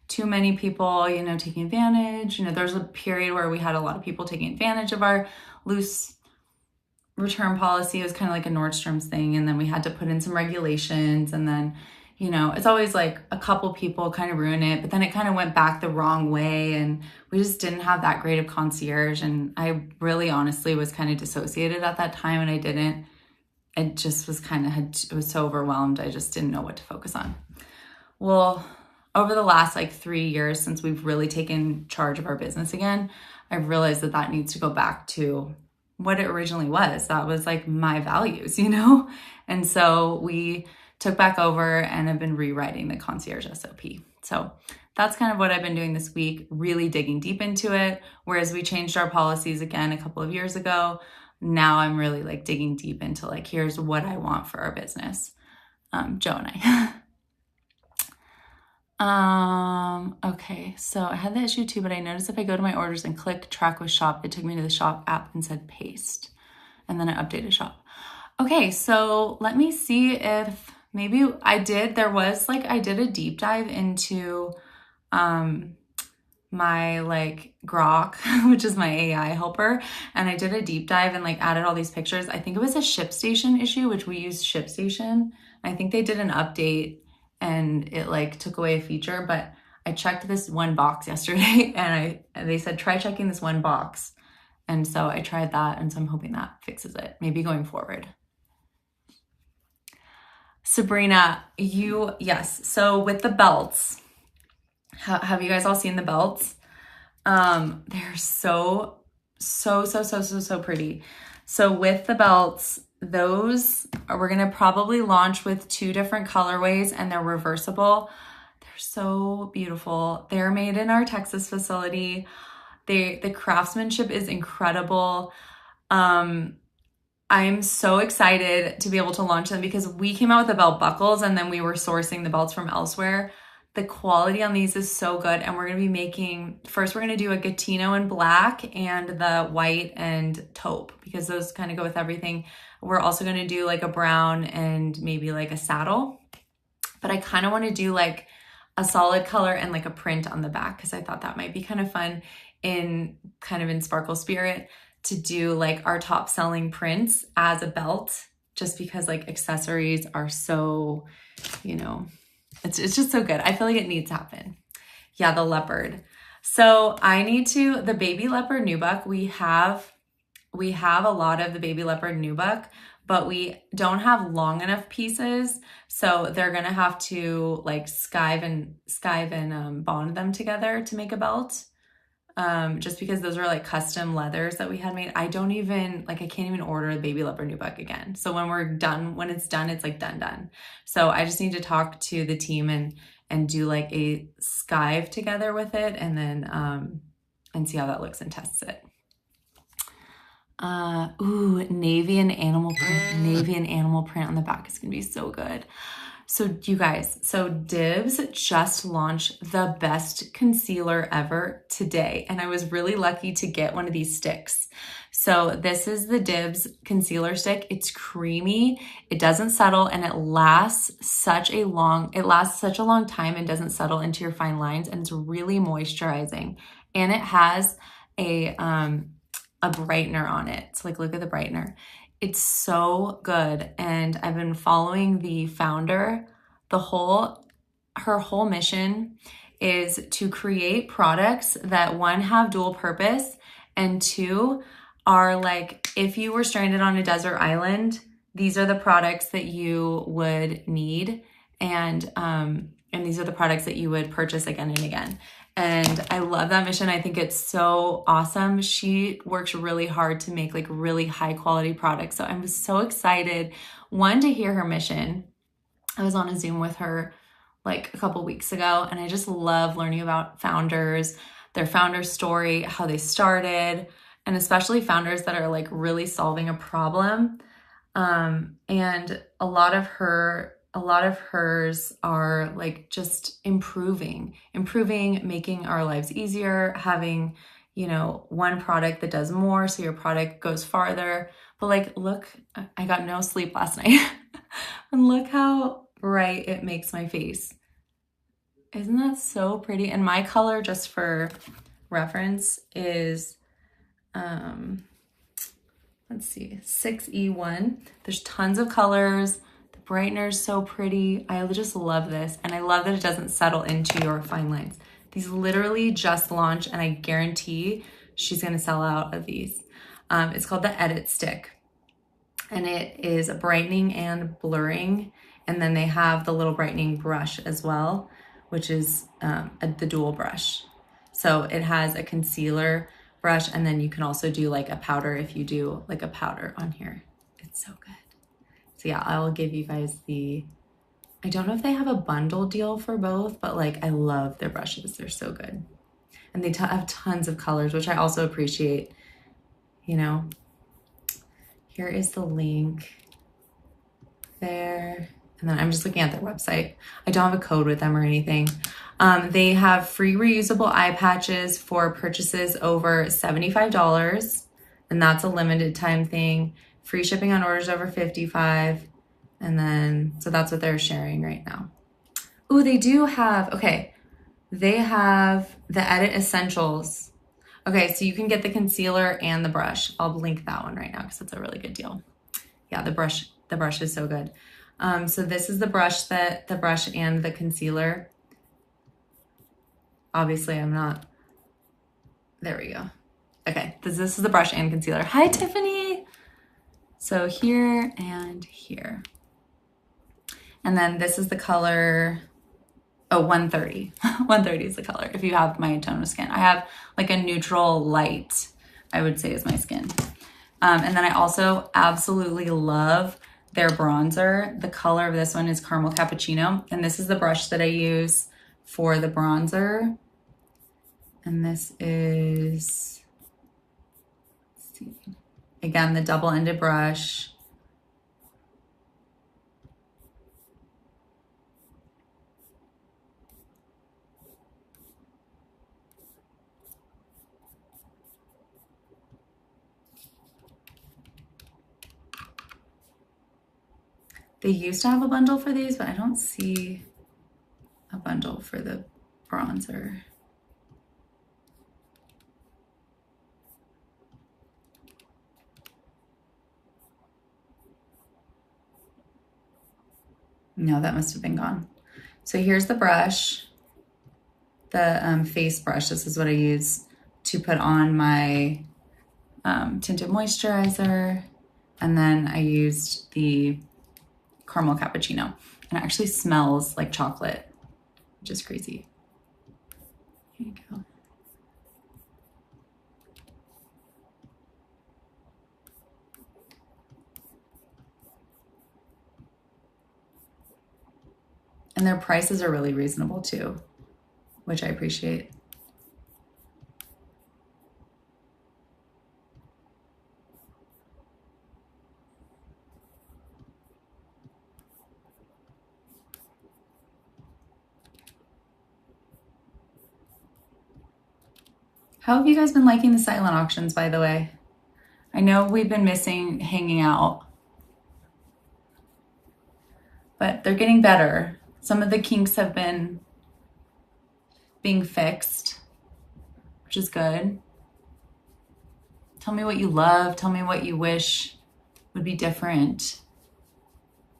too many people, taking advantage. There's a period where we had a lot of people taking advantage of our loose return policy. It was kind of like a Nordstrom's thing. And then we had to put in some regulations, and then, it's always like a couple people kind of ruin it, but then it kind of went back the wrong way, and we just didn't have that great of concierge. And I really honestly was kind of dissociated at that time, and I didn't. It just was I was so overwhelmed. I just didn't know what to focus on. Well, over the last like 3 years since we've really taken charge of our business again, I've realized that needs to go back to what it originally was. That was like my values, And so we took back over and have been rewriting the concierge SOP. So that's kind of what I've been doing this week, really digging deep into it. Whereas we changed our policies again a couple of years ago, now I'm really like digging deep into like, here's what I want for our business. Joe and I. Okay, so I had the issue too, but I noticed if I go to my orders and click track with shop, it took me to the shop app and said paste. And then I updated shop. Okay, so let me see if maybe I did a deep dive into my like Grok, which is my AI helper. And I did a deep dive and like added all these pictures. I think it was a ShipStation issue, which we use ShipStation. I think they did an update and it like took away a feature, but I checked this one box yesterday and they said, try checking this one box. And so I tried that. And so I'm hoping that fixes it, maybe going forward. Sabrina, yes. So with the belts, have you guys all seen the belts? They're so pretty. So with the belts, those we're going to probably launch with 2 different colorways, and they're reversible. They're so beautiful. They're made in our Texas facility. The craftsmanship is incredible. I'm so excited to be able to launch them because we came out with the belt buckles and then we were sourcing the belts from elsewhere. The quality on these is so good, and we're gonna be making, first we're gonna do a Gatino in black and the white and taupe because those kind of go with everything. We're also gonna do like a brown and maybe like a saddle, but I kind of wanna do like a solid color and like a print on the back because I thought that might be kind of fun in Sparkle Spirit to do like our top selling prints as a belt, just because like accessories are so, you know, it's just so good. I feel like it needs to happen. Yeah, the leopard. So I need to, the baby leopard nubuck, we have a lot of the baby leopard nubuck, but we don't have long enough pieces. So they're gonna have to like skive and bond them together to make a belt. Just because those are like custom leathers that we had made. I can't even order the baby leopard nubuck again. So when it's done, it's like done. So I just need to talk to the team and do like a skive together with it and then, and see how that looks and test it. Ooh, navy and animal print on the back is gonna be so good. So you guys, so Dibs just launched the best concealer ever today. And I was really lucky to get one of these sticks. So this is the Dibs concealer stick. It's creamy, it doesn't settle, and it lasts such a long time and doesn't settle into your fine lines, and it's really moisturizing. And it has a brightener on it. So like, look at the brightener. It's so good. And I've been following the founder. Her whole mission is to create products that, one, have dual purpose, and two, are like, if you were stranded on a desert island, these are the products that you would need. And these are the products that you would purchase again and again. And I love that mission. I think it's so awesome. She works really hard to make like really high quality products. So I'm so excited, one, to hear her mission. I was on a Zoom with her like a couple weeks ago, and I just love learning about founders, their founder story, how they started, and especially founders that are like really solving a problem. And a lot of hers are like just improving, making our lives easier, having, you know, one product that does more, so your product goes farther. But like, look, I got no sleep last night and look how bright it makes my face. Isn't that so pretty? And my color, just for reference, is, let's see, 6E1. There's tons of colors. The brightener is so pretty. I just love this. And I love that it doesn't settle into your fine lines. These literally just launched, and I guarantee she's gonna sell out of these. It's called the Edit Stick. And it is brightening and blurring. And then they have the little brightening brush as well, which is the dual brush. So it has a concealer brush, and then you can also do like a powder if you do like a powder on here. It's so good. So yeah, I will give you guys I don't know if they have a bundle deal for both, but like I love their brushes. They're so good. And they have tons of colors, which I also appreciate, you know. Here is the link there. And then I'm just looking at their website. I don't have a code with them or anything. They have free reusable eye patches for purchases over $75. And that's a limited time thing. Free shipping on orders over $55. And then, so that's what they're sharing right now. Ooh, they do have, okay. They have the Edit Essentials. Okay, so you can get the concealer and the brush. I'll link that one right now because it's a really good deal. Yeah, the brush is so good. So this is the brush and the concealer. Obviously I'm not, there we go. Okay, this is the brush and concealer. Hi, Tiffany. So here and here. And then this is the color, 130. 130 is the color if you have my tone of skin. I have like a neutral light, I would say, is my skin. And then I also absolutely love their bronzer. The color of this one is Caramel Cappuccino. And this is the brush that I use for the bronzer. And this is, let's see, Again, the double-ended brush. They used to have a bundle for these, but I don't see a bundle for the bronzer. No, that must have been gone. So here's the brush, the face brush. This is what I use to put on my tinted moisturizer. And then I used the caramel cappuccino. And it actually smells like chocolate, which is crazy. Here you go. And their prices are really reasonable too, which I appreciate. How have you guys been liking the silent auctions, by the way? I know we've been missing hanging out, but they're getting better. Some of the kinks have been being fixed, which is good. Tell me what you love. Tell me what you wish would be different.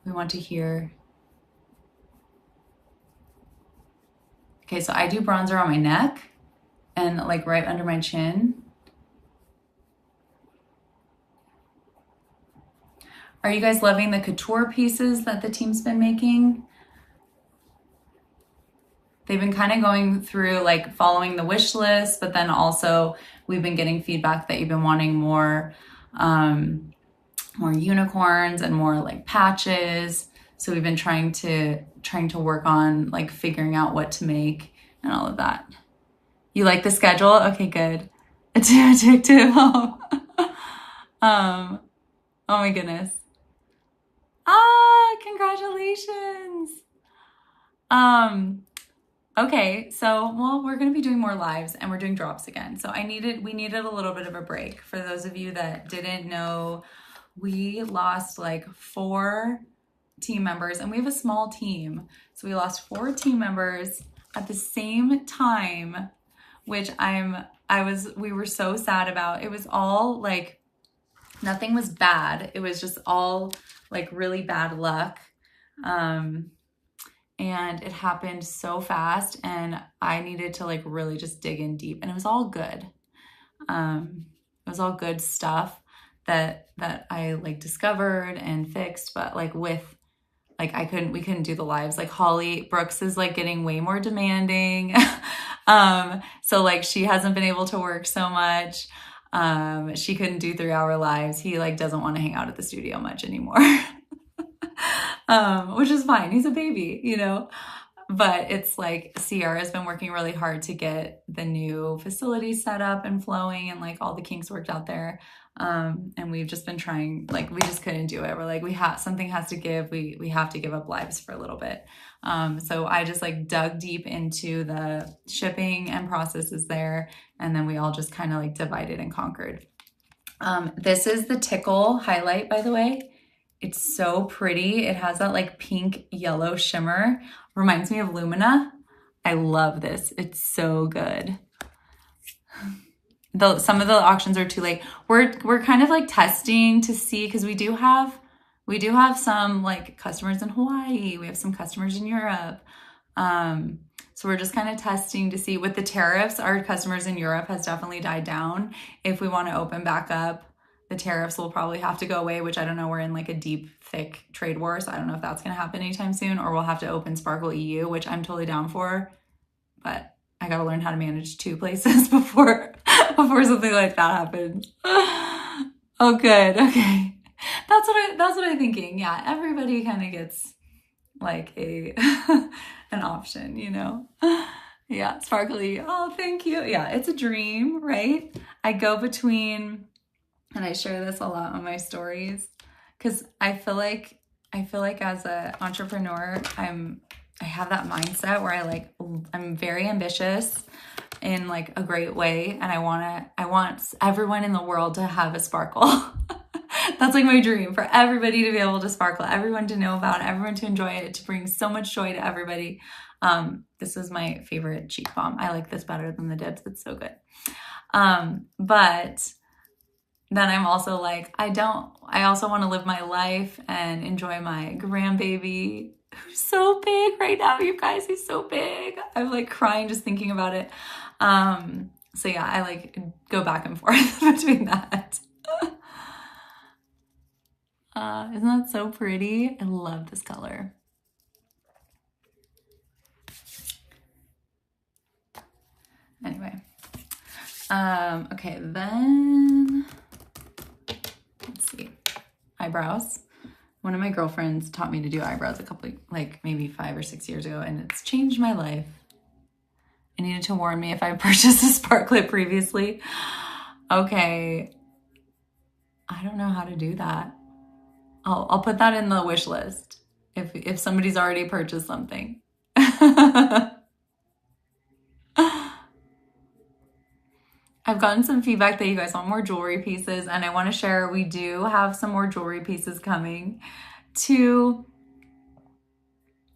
We want to hear. Okay, so I do bronzer on my neck and like right under my chin. Are you guys loving the couture pieces that the team's been making? They've been kind of going through like following the wish list, but then also we've been getting feedback that you've been wanting more, more unicorns and more like patches. So we've been trying to work on like figuring out what to make and all of that. You like the schedule? Okay, good. It's too addictive. Oh my goodness. Congratulations. Okay, so, well, we're going to be doing more lives and we're doing drops again. So we needed a little bit of a break. For those of you that didn't know, we lost like 4 team members and we have a small team. So we lost 4 team members at the same time, which we were so sad about. It was all like, nothing was bad. It was just all like really bad luck. And it happened so fast and I needed to like really just dig in deep, and it was all good. It was all good stuff that I like discovered and fixed, but like with like we couldn't do the lives. Like Holly Brooks is like getting way more demanding. So like she hasn't been able to work so much. She couldn't do 3-hour lives. He like doesn't want to hang out at the studio much anymore. Which is fine. He's a baby, you know, but it's like Sierra's been working really hard to get the new facility set up and flowing and like all the kinks worked out there. And we've just been trying, like, we just couldn't do it. We're like, something has to give. We have to give up lives for a little bit. So I just like dug deep into the shipping and processes there. And then we all just kind of like divided and conquered. This is the Tickle highlight, by the way. It's so pretty. It has that like pink yellow shimmer. Reminds me of Lumina. I love this. It's so good. Some of the auctions are too late. We're kind of like testing to see, because we do have some like customers in Hawaii. We have some customers in Europe. So we're just kind of testing to see. With the tariffs, our customers in Europe has definitely died down. If we want to open back up, the tariffs will probably have to go away, which I don't know. We're in like a deep, thick trade war. So I don't know if that's going to happen anytime soon, or we'll have to open Sparkle EU, which I'm totally down for. But I got to learn how to manage 2 places before something like that happens. Oh, good. Okay. That's what I'm thinking. Yeah. Everybody kind of gets like an option, you know? Yeah. Sparkly. Oh, thank you. Yeah. It's a dream, right? I go between And I share this a lot on my stories because I feel like as an entrepreneur, I have that mindset where I'm very ambitious in like a great way, and I want everyone in the world to have a sparkle. That's like my dream, for everybody to be able to sparkle, everyone to know about it, everyone to enjoy it, to bring so much joy to everybody. This is my favorite cheek balm. I like this better than the Dibs. It's so good. But then I'm also like, I also want to live my life and enjoy my grandbaby, who's so big right now, you guys. He's so big. I'm like crying just thinking about it. So yeah, I like go back and forth between that. Isn't that so pretty? I love this color. Anyway, okay, then let's see, eyebrows. One of my girlfriends taught me to do eyebrows a couple, like maybe 5 or 6 years ago, and it's changed my life. I needed to warn me if I purchased a Sparklet previously. Okay, I don't know how to do that. I'll put that in the wish list if somebody's already purchased something. I've gotten some feedback that you guys want more jewelry pieces, and I want to share, we do have some more jewelry pieces coming to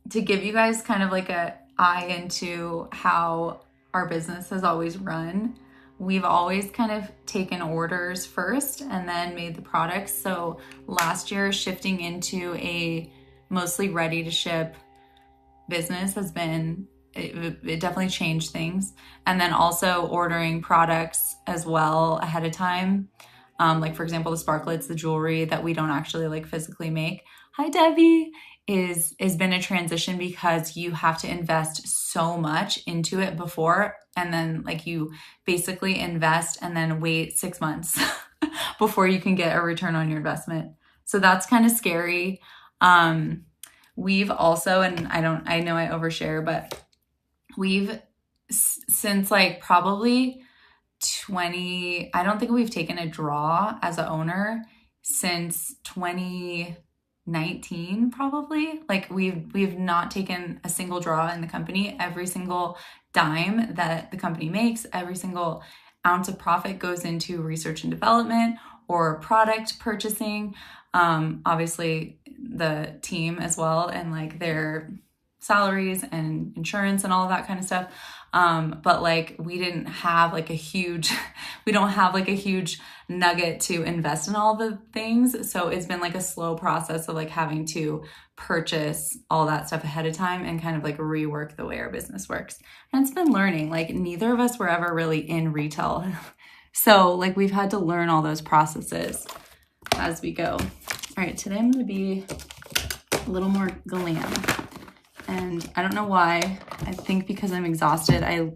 give you guys kind of like a eye into how our business has always run. We've always kind of taken orders first and then made the products. So last year, shifting into a mostly ready to ship business has been, it definitely changed things. And then also ordering products as well ahead of time. Like for example, the Sparklets, the jewelry that we don't actually like physically make. Hi, Debbie. Has been a transition because you have to invest so much into it before, and then like you basically invest and then wait 6 months before you can get a return on your investment. So that's kind of scary. We've also, and I know I overshare, but we've since like probably I don't think we've taken a draw as an owner since 2019, probably. Like we've not taken a single draw in the company. Every single dime that the company makes, every single ounce of profit goes into research and development or product purchasing. Obviously the team as well, and like their salaries and insurance and all of that kind of stuff. But like we don't have like a huge nugget to invest in all the things. So it's been like a slow process of like having to purchase all that stuff ahead of time and kind of like rework the way our business works. And it's been learning, like neither of us were ever really in retail. So like we've had to learn all those processes as we go. All right, today I'm going to be a little more glam. And I don't know why. I think because I'm exhausted. I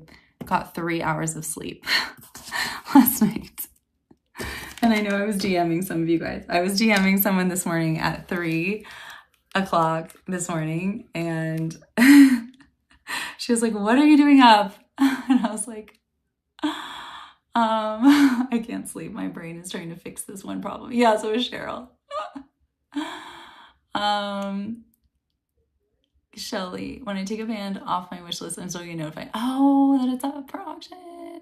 got 3 hours of sleep last night. And I know I was DMing some of you guys. I was DMing someone this morning at 3 o'clock this morning. And she was like, what are you doing up? And I was like, I can't sleep. My brain is trying to fix this one problem. Yeah, so is Cheryl. Shelly, when I take a band off my wish list, I'm still getting notified. Oh, that it's up for auction.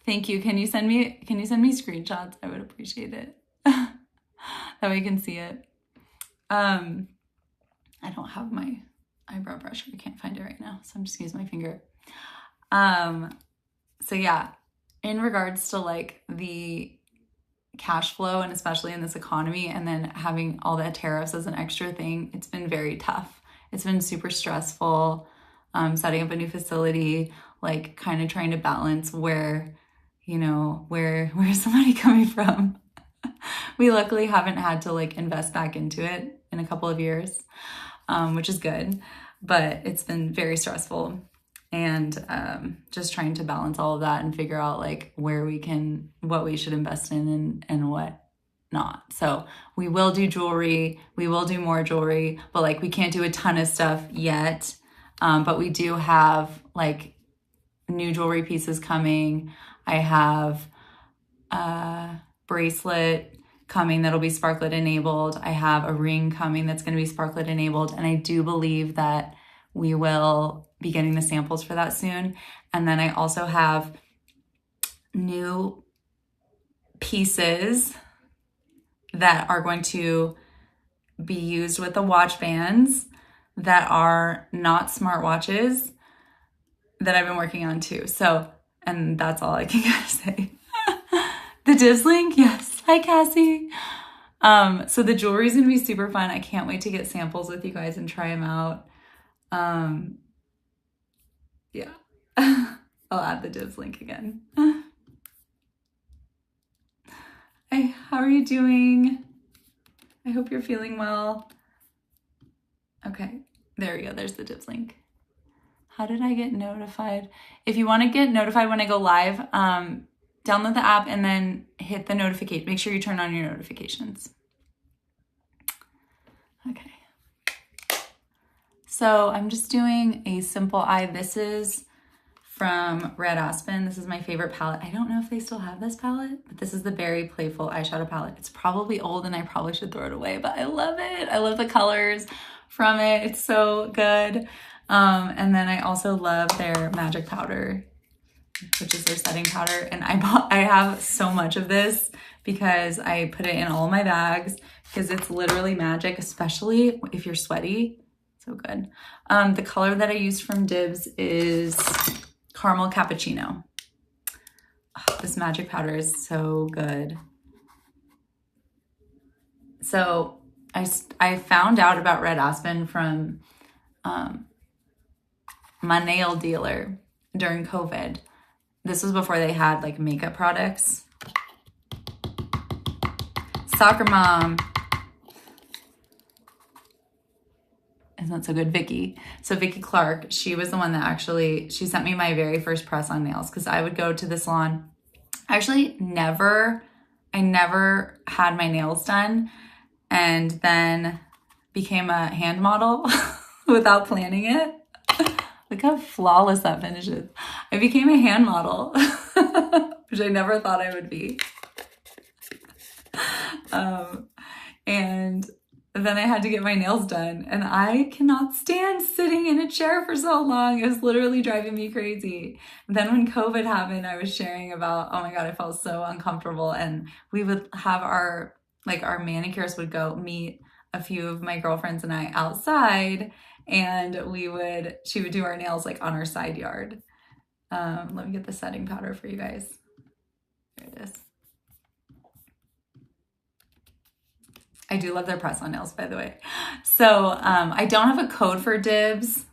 Thank you. Can you send me screenshots? I would appreciate it. That way I can see it. I don't have my eyebrow brush. I can't find it right now, so I'm just using my finger. So yeah, in regards to like the cash flow, and especially in this economy, and then having all the tariffs as an extra thing, it's been very tough. It's been super stressful, setting up a new facility, like kind of trying to balance where's the money coming from? We luckily haven't had to like invest back into it in a couple of years, which is good, but it's been very stressful. And just trying to balance all of that and figure out like what we should invest in and what not. So we will do jewelry, we will do more jewelry, but like we can't do a ton of stuff yet. But we do have like new jewelry pieces coming. I have bracelet coming that'll be Sparklet enabled. I have a ring coming that's going to be Sparklet enabled. And I do believe that we will be getting the samples for that soon. And then I also have new pieces that are going to be used with the watch bands that are not smartwatches that I've been working on too. So, and that's all I can say. The Divs link, yes. Hi, Cassie. So the jewelry is gonna be super fun. I can't wait to get samples with you guys and try them out. Yeah, I'll add the Divs link again. Hey, how are you doing? I hope you're feeling well. Okay, there we go. There's the Divs link. How did I get notified? If you want to get notified when I go live, download the app and then hit the notification. Make sure you turn on your notifications. Okay. So I'm just doing a simple eye. This is from Red Aspen. This is my favorite palette. I don't know if they still have this palette, but this is the Berry Playful eyeshadow palette. It's probably old and I probably should throw it away, but I love it. I love the colors from it. It's so good. And then I also love their magic powder, which is their setting powder. And I have so much of this because I put it in all my bags because it's literally magic, especially if you're sweaty. So good. The color that I used from Divs is Caramel Cappuccino. Oh, this magic powder is so good. So I found out about Red Aspen from my nail dealer during COVID. This was before they had like makeup products. Soccer mom. Isn't that so good? Vicky. So Vicky Clark, she was the one that she sent me my very first press on nails because I would go to the salon. I never had my nails done and then became a hand model without planning it. Look how flawless that finishes. I became a hand model, which I never thought I would be. And then I had to get my nails done and I cannot stand sitting in a chair for so long. It was literally driving me crazy. Then when COVID happened, I was sharing about, oh my God, I felt so uncomfortable. And we would have our manicurist would go meet a few of my girlfriends and I outside and she would do our nails like on our side yard. Let me get the setting powder for you guys. There it is. I do love their press-on nails, by the way. So I don't have a code for Divs.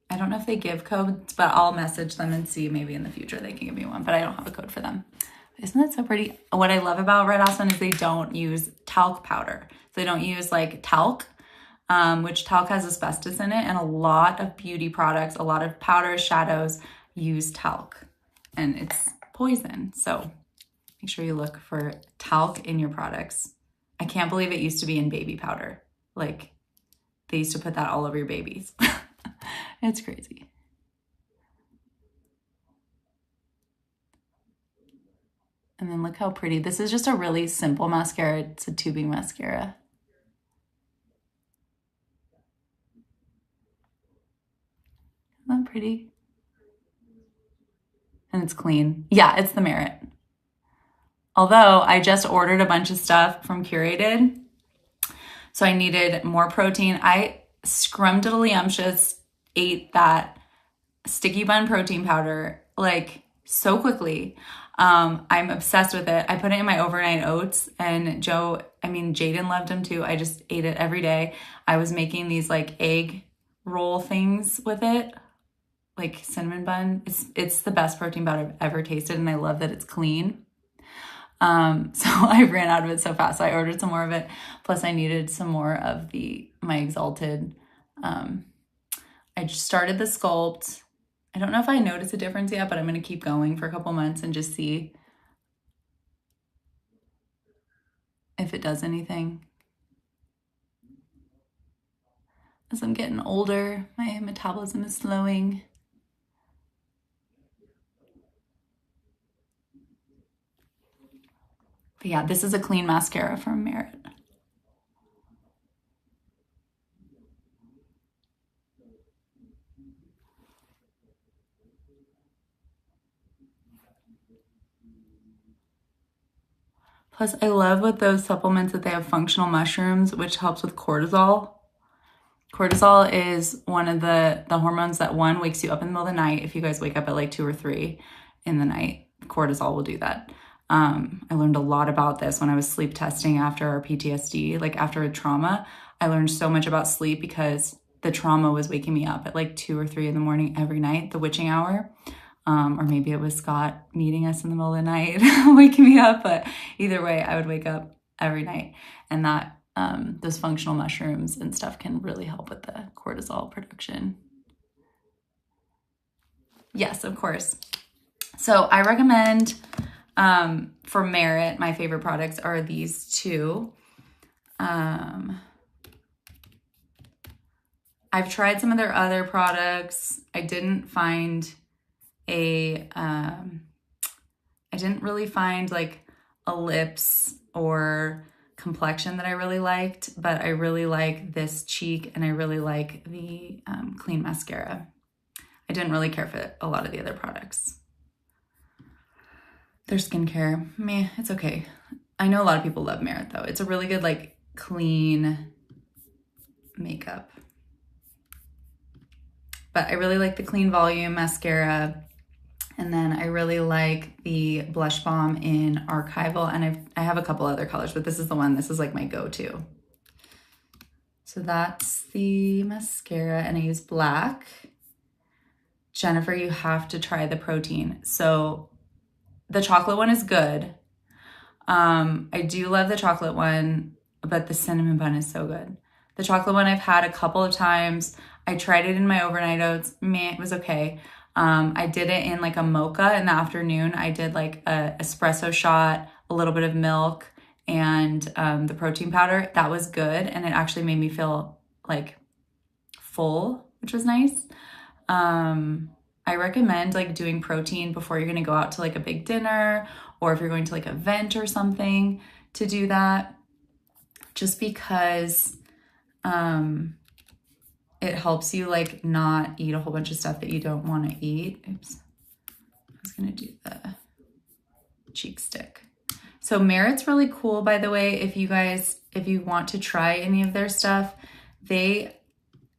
I don't know if they give codes, but I'll message them and see maybe in the future they can give me one, but I don't have a code for them. Isn't that so pretty? What I love about Red Aspen is they don't use talc powder. So they don't use like talc, which talc has asbestos in it, and a lot of beauty products, a lot of powders, shadows use talc, and it's poison. So make sure you look for talc in your products. I can't believe it used to be in baby powder. Like they used to put that all over your babies. It's crazy. And then look how pretty. This is just a really simple mascara. It's a tubing mascara. Isn't that pretty? And it's clean. Yeah, it's the Merit. Although I just ordered a bunch of stuff from Curated, so I needed more protein. I scrumdiddlyumptious ate that sticky bun protein powder like so quickly. I'm obsessed with it. I put it in my overnight oats and Jaden loved them too. I just ate it every day. I was making these like egg roll things with it, like cinnamon bun. It's the best protein powder I've ever tasted, and I love that it's clean. So I ran out of it so fast. So I ordered some more of it. Plus I needed some more of my Exalted. I just started the Sculpt. I don't know if I noticed a difference yet, but I'm going to keep going for a couple months and just see if it does anything. As I'm getting older, my metabolism is slowing. But yeah, this is a clean mascara from Merit. Plus, I love with those supplements that they have functional mushrooms, which helps with cortisol. Cortisol is one of the hormones that, one, wakes you up in the middle of the night. If you guys wake up at like 2 or 3 in the night, cortisol will do that. I learned a lot about this when I was sleep testing after our PTSD, like after a trauma. I learned so much about sleep because the trauma was waking me up at like 2 or 3 in the morning every night, the witching hour. Or maybe it was Scott meeting us in the middle of the night, waking me up. But either way, I would wake up every night. And that those functional mushrooms and stuff can really help with the cortisol production. Yes, of course. So I recommend for Merit, my favorite products are these two. I've tried some of their other products. I didn't really find like a lips or complexion that I really liked, but I really like this cheek and I really like the clean mascara. I didn't really care for a lot of the other products. Their skincare, meh, it's okay. I know a lot of people love Merit though. It's a really good like clean makeup. But I really like the Clean Volume mascara. And then I really like the blush balm in Archival. And I have a couple other colors, but this is the one, this is like my go-to. So that's the mascara and I use black. Jennifer, you have to try the protein. So the chocolate one is good. I do love the chocolate one, but the cinnamon bun is so good. The chocolate one I've had a couple of times. I tried it in my overnight oats. Meh, it was okay. I did it in like a mocha in the afternoon. I did like a espresso shot, a little bit of milk, and the protein powder. That was good, and it actually made me feel like full, which was nice. I recommend like doing protein before you're gonna go out to like a big dinner, or if you're going to like an event or something, to do that, just because it helps you like not eat a whole bunch of stuff that you don't want to eat. Oops. I was going to do the cheek stick. So Merit's really cool, by the way. If you want to try any of their stuff, they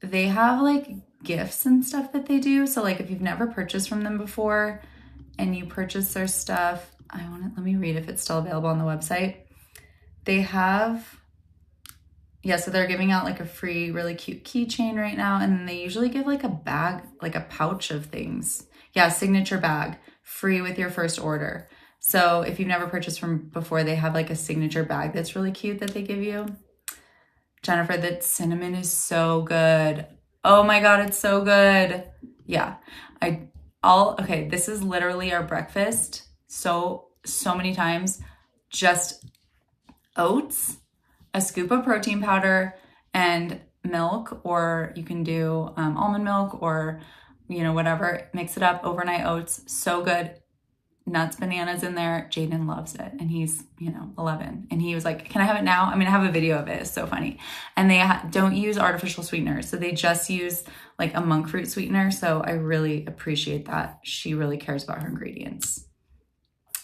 have like gifts and stuff that they do. So like if you've never purchased from them before and you purchase their stuff, let me read if it's still available on the website. They have, yeah, so they're giving out like a free, really cute keychain right now. And then they usually give like a bag, like a pouch of things. Yeah, signature bag, free with your first order. So if you've never purchased from before, they have like a signature bag that's really cute that they give you. Jennifer, that cinnamon is so good. Oh my God, it's so good. Yeah, okay, this is literally our breakfast. So many times, just oats, a scoop of protein powder, and milk, or you can do almond milk or, whatever. Mix it up, overnight oats, so good. Nuts, bananas in there. Jaden loves it. And he's, 11. And he was like, can I have it now? I mean, I have a video of it. It's so funny. And they don't use artificial sweeteners. So they just use like a monk fruit sweetener. So I really appreciate that. She really cares about her ingredients.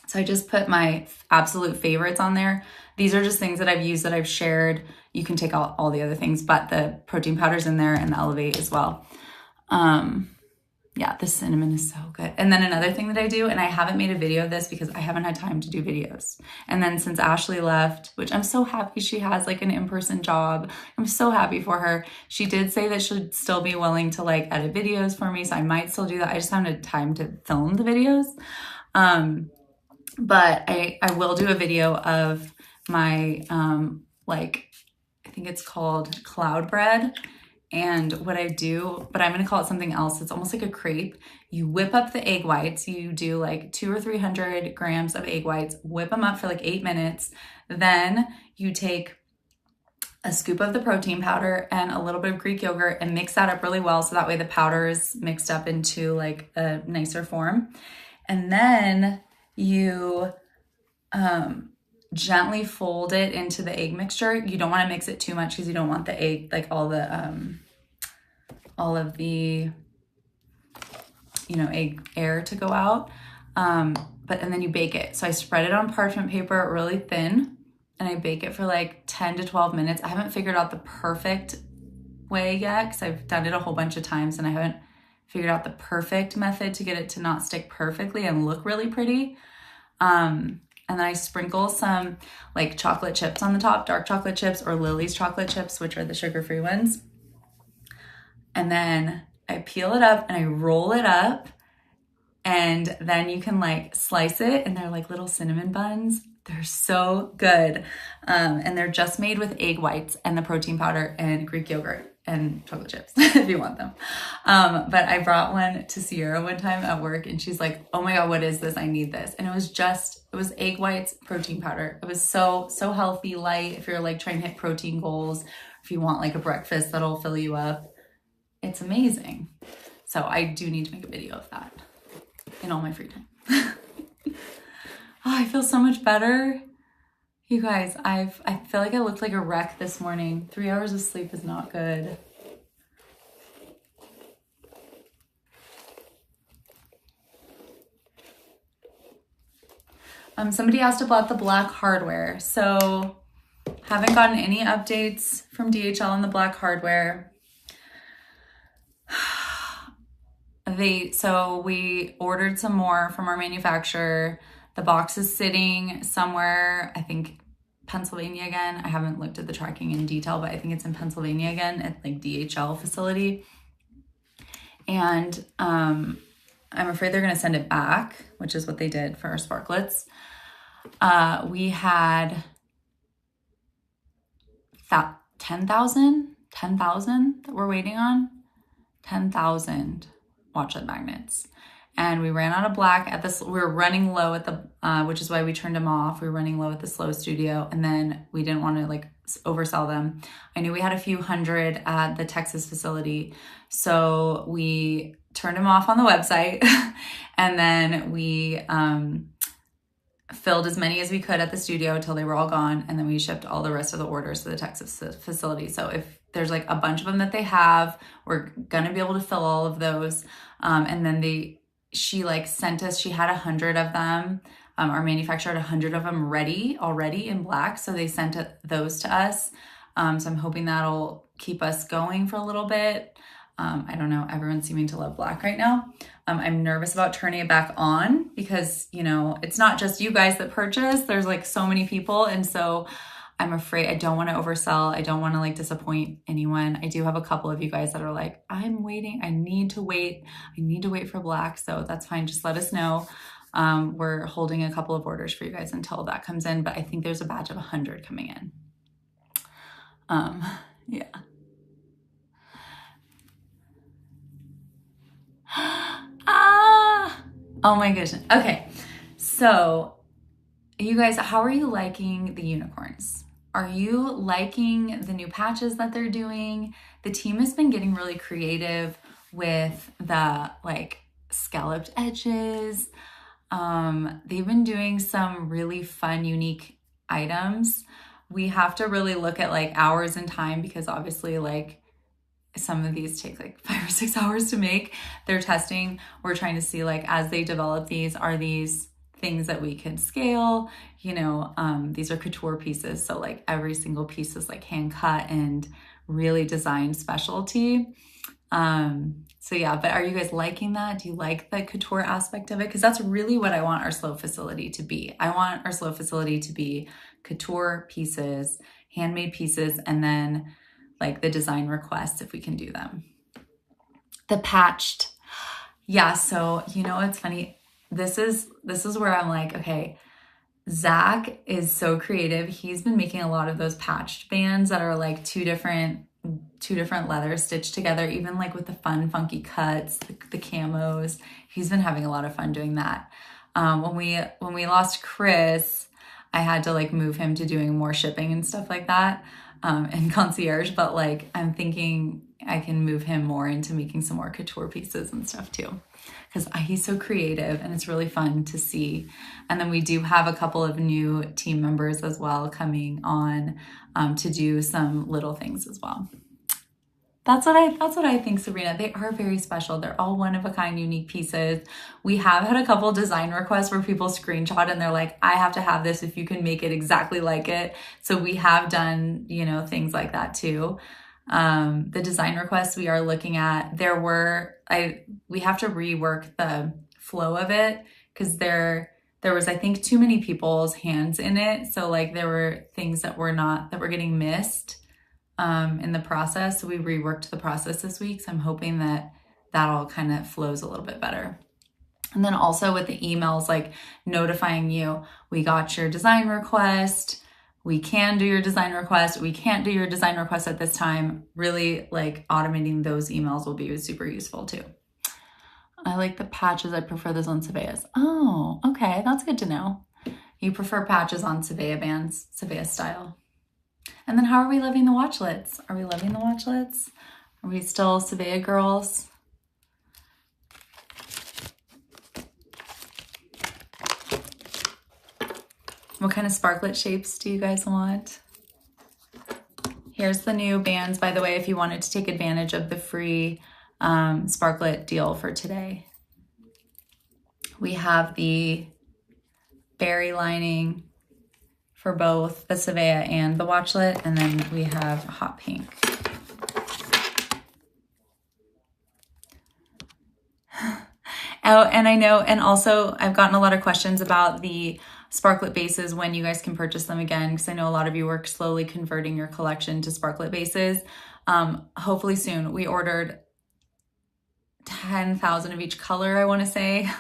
So I just put my absolute favorites on there. These are just things that I've used, that I've shared. You can take out all the other things, but the protein powder's in there and the Elevate as well. Yeah, the cinnamon is so good. And then another thing that I do, and I haven't made a video of this because I haven't had time to do videos. And then since Ashley left, which I'm so happy she has like an in-person job. I'm so happy for her. She did say that she'd still be willing to like edit videos for me. So I might still do that. I just haven't had time to film the videos. But I will do a video of my, I think it's called cloud bread. And what I do, but I'm going to call it something else. It's almost like a crepe. You whip up the egg whites. You do like 200 or 300 grams of egg whites, whip them up for like 8 minutes. Then you take a scoop of the protein powder and a little bit of Greek yogurt and mix that up really well. So that way the powder is mixed up into like a nicer form. And then you gently fold it into the egg mixture. You don't want to mix it too much because you don't want the egg, like all of the, you know, egg air to go out. And then you bake it. So I spread it on parchment paper really thin, and I bake it for like 10 to 12 minutes. I haven't figured out the perfect way yet because I've done it a whole bunch of times and I haven't figured out the perfect method to get it to not stick perfectly and look really pretty. And then I sprinkle some like chocolate chips on the top, dark chocolate chips or Lily's chocolate chips, which are the sugar-free ones. And then I peel it up and I roll it up, and then you can like slice it, and they're like little cinnamon buns. They're so good. And they're just made with egg whites and the protein powder and Greek yogurt and chocolate chips if you want them. But I brought one to Sierra one time at work, and she's like, oh my God, what is this? I need this. And it was egg whites, protein powder. It was so healthy, light. If you're like trying to hit protein goals, if you want like a breakfast that'll fill you up, it's amazing. So I do need to make a video of that in all my free time. Oh, I feel so much better. You guys, I feel like I looked like a wreck this morning. 3 hours of sleep is not good. Somebody asked about the black hardware. So haven't gotten any updates from DHL on the black hardware. So we ordered some more from our manufacturer. The box is sitting somewhere, I think Pennsylvania again. I haven't looked at the tracking in detail, but I think it's in Pennsylvania again at like DHL facility. And I'm afraid they're gonna send it back, which is what they did for our sparklets. We had 10,000 that we're waiting on. 10,000 watchlet magnets. And we ran out of black at this. We were running low at the, which is why we turned them off. We were running low at the Slow Studio, and then we didn't want to like oversell them. I knew we had a few hundred at the Texas facility, so we turned them off on the website, and then we filled as many as we could at the studio until they were all gone, and then we shipped all the rest of the orders to the Texas facility. So if there's like a bunch of them that they have, we're gonna be able to fill all of those. And then she like sent us, she had 100 of them. Our manufacturer had 100 of them ready already in black. So they sent those to us. So I'm hoping that'll keep us going for a little bit. I don't know, everyone's seeming to love black right now. I'm nervous about turning it back on because, you know, it's not just you guys that purchase, there's like so many people. And so I'm afraid I don't want to oversell. I don't want to like disappoint anyone. I do have a couple of you guys that are like, I'm waiting. I need to wait. I need to wait for black. So that's fine. Just let us know. We're holding a couple of orders for you guys until that comes in, but I think there's a batch of 100 coming in. Yeah. Oh my goodness. Okay. So you guys, how are you liking the unicorns? Are you liking the new patches that they're doing? The team has been getting really creative with the like scalloped edges. They've been doing some really fun, unique items. We have to really look at like hours and time because obviously like some of these take like 5 or 6 hours to make. They're testing. We're trying to see like as they develop these, are these things that we can scale? You know, these are couture pieces. So like every single piece is like hand cut and really designed specialty. So yeah, but are you guys liking that? Do you like the couture aspect of it? Because that's really what I want our Slow facility to be. I want our Slow facility to be couture pieces, handmade pieces, and then like the design requests if we can do them. The patched. Yeah, so you know what's funny? This is where I'm like, okay, Zach is so creative. He's been making a lot of those patched bands that are like two different leathers stitched together, even like with the fun, funky cuts, the camos. He's been having a lot of fun doing that. When we lost Chris, I had to like move him to doing more shipping and stuff like that. and concierge, but like I'm thinking I can move him more into making some more couture pieces and stuff too, because he's so creative and it's really fun to see. And then we do have a couple of new team members as well coming on to do some little things as well. That's what I think, Sabrina. They are very special. They're all one of a kind, unique pieces. We have had a couple design requests where people screenshot and they're like, I have to have this if you can make it exactly like it. So we have done, you know, things like that too. The design requests we are looking at, we have to rework the flow of it because there was, I think, too many people's hands in it. So like there were things that were getting missed in the process. So we reworked the process this week. So I'm hoping that all kind of flows a little bit better. And then also with the emails, like notifying you, we got your design request. We can do your design request. We can't do your design request at this time. Really like automating those emails will be super useful too. I like the patches. I prefer those on Saveas. Oh, okay. That's good to know. You prefer patches on Savea bands, Savea style. And then how are we loving the watchlets? Are we loving the watchlets? Are we still Savea girls? What kind of sparklet shapes do you guys want? Here's the new bands, by the way, if you wanted to take advantage of the free Sparklet deal for today. We have the berry lining for both the Savea and the watchlet, and then we have hot pink. Oh, and I know, and also I've gotten a lot of questions about the Sparklet bases, when you guys can purchase them again, because I know a lot of you are slowly converting your collection to Sparklet bases. Hopefully soon. We ordered 10,000 of each color, I want to say.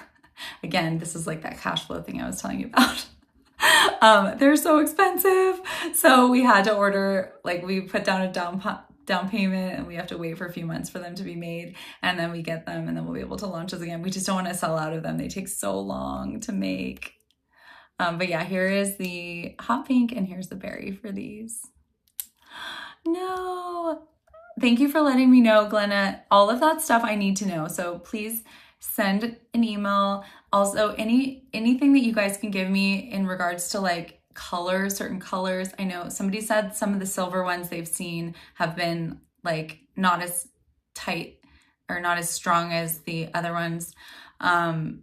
Again, this is like that cash flow thing I was telling you about. They're so expensive. So we had to order, like we put down a down payment and we have to wait for a few months for them to be made, and then we get them and then we'll be able to launch those again. We just don't want to sell out of them. They take so long to make. But yeah, here is the hot pink and here's the berry for these. No, thank you for letting me know, Glenna. All of that stuff I need to know. So please send an email. Also, anything that you guys can give me in regards to like colors, certain colors. I know somebody said some of the silver ones they've seen have been like not as tight or not as strong as the other ones.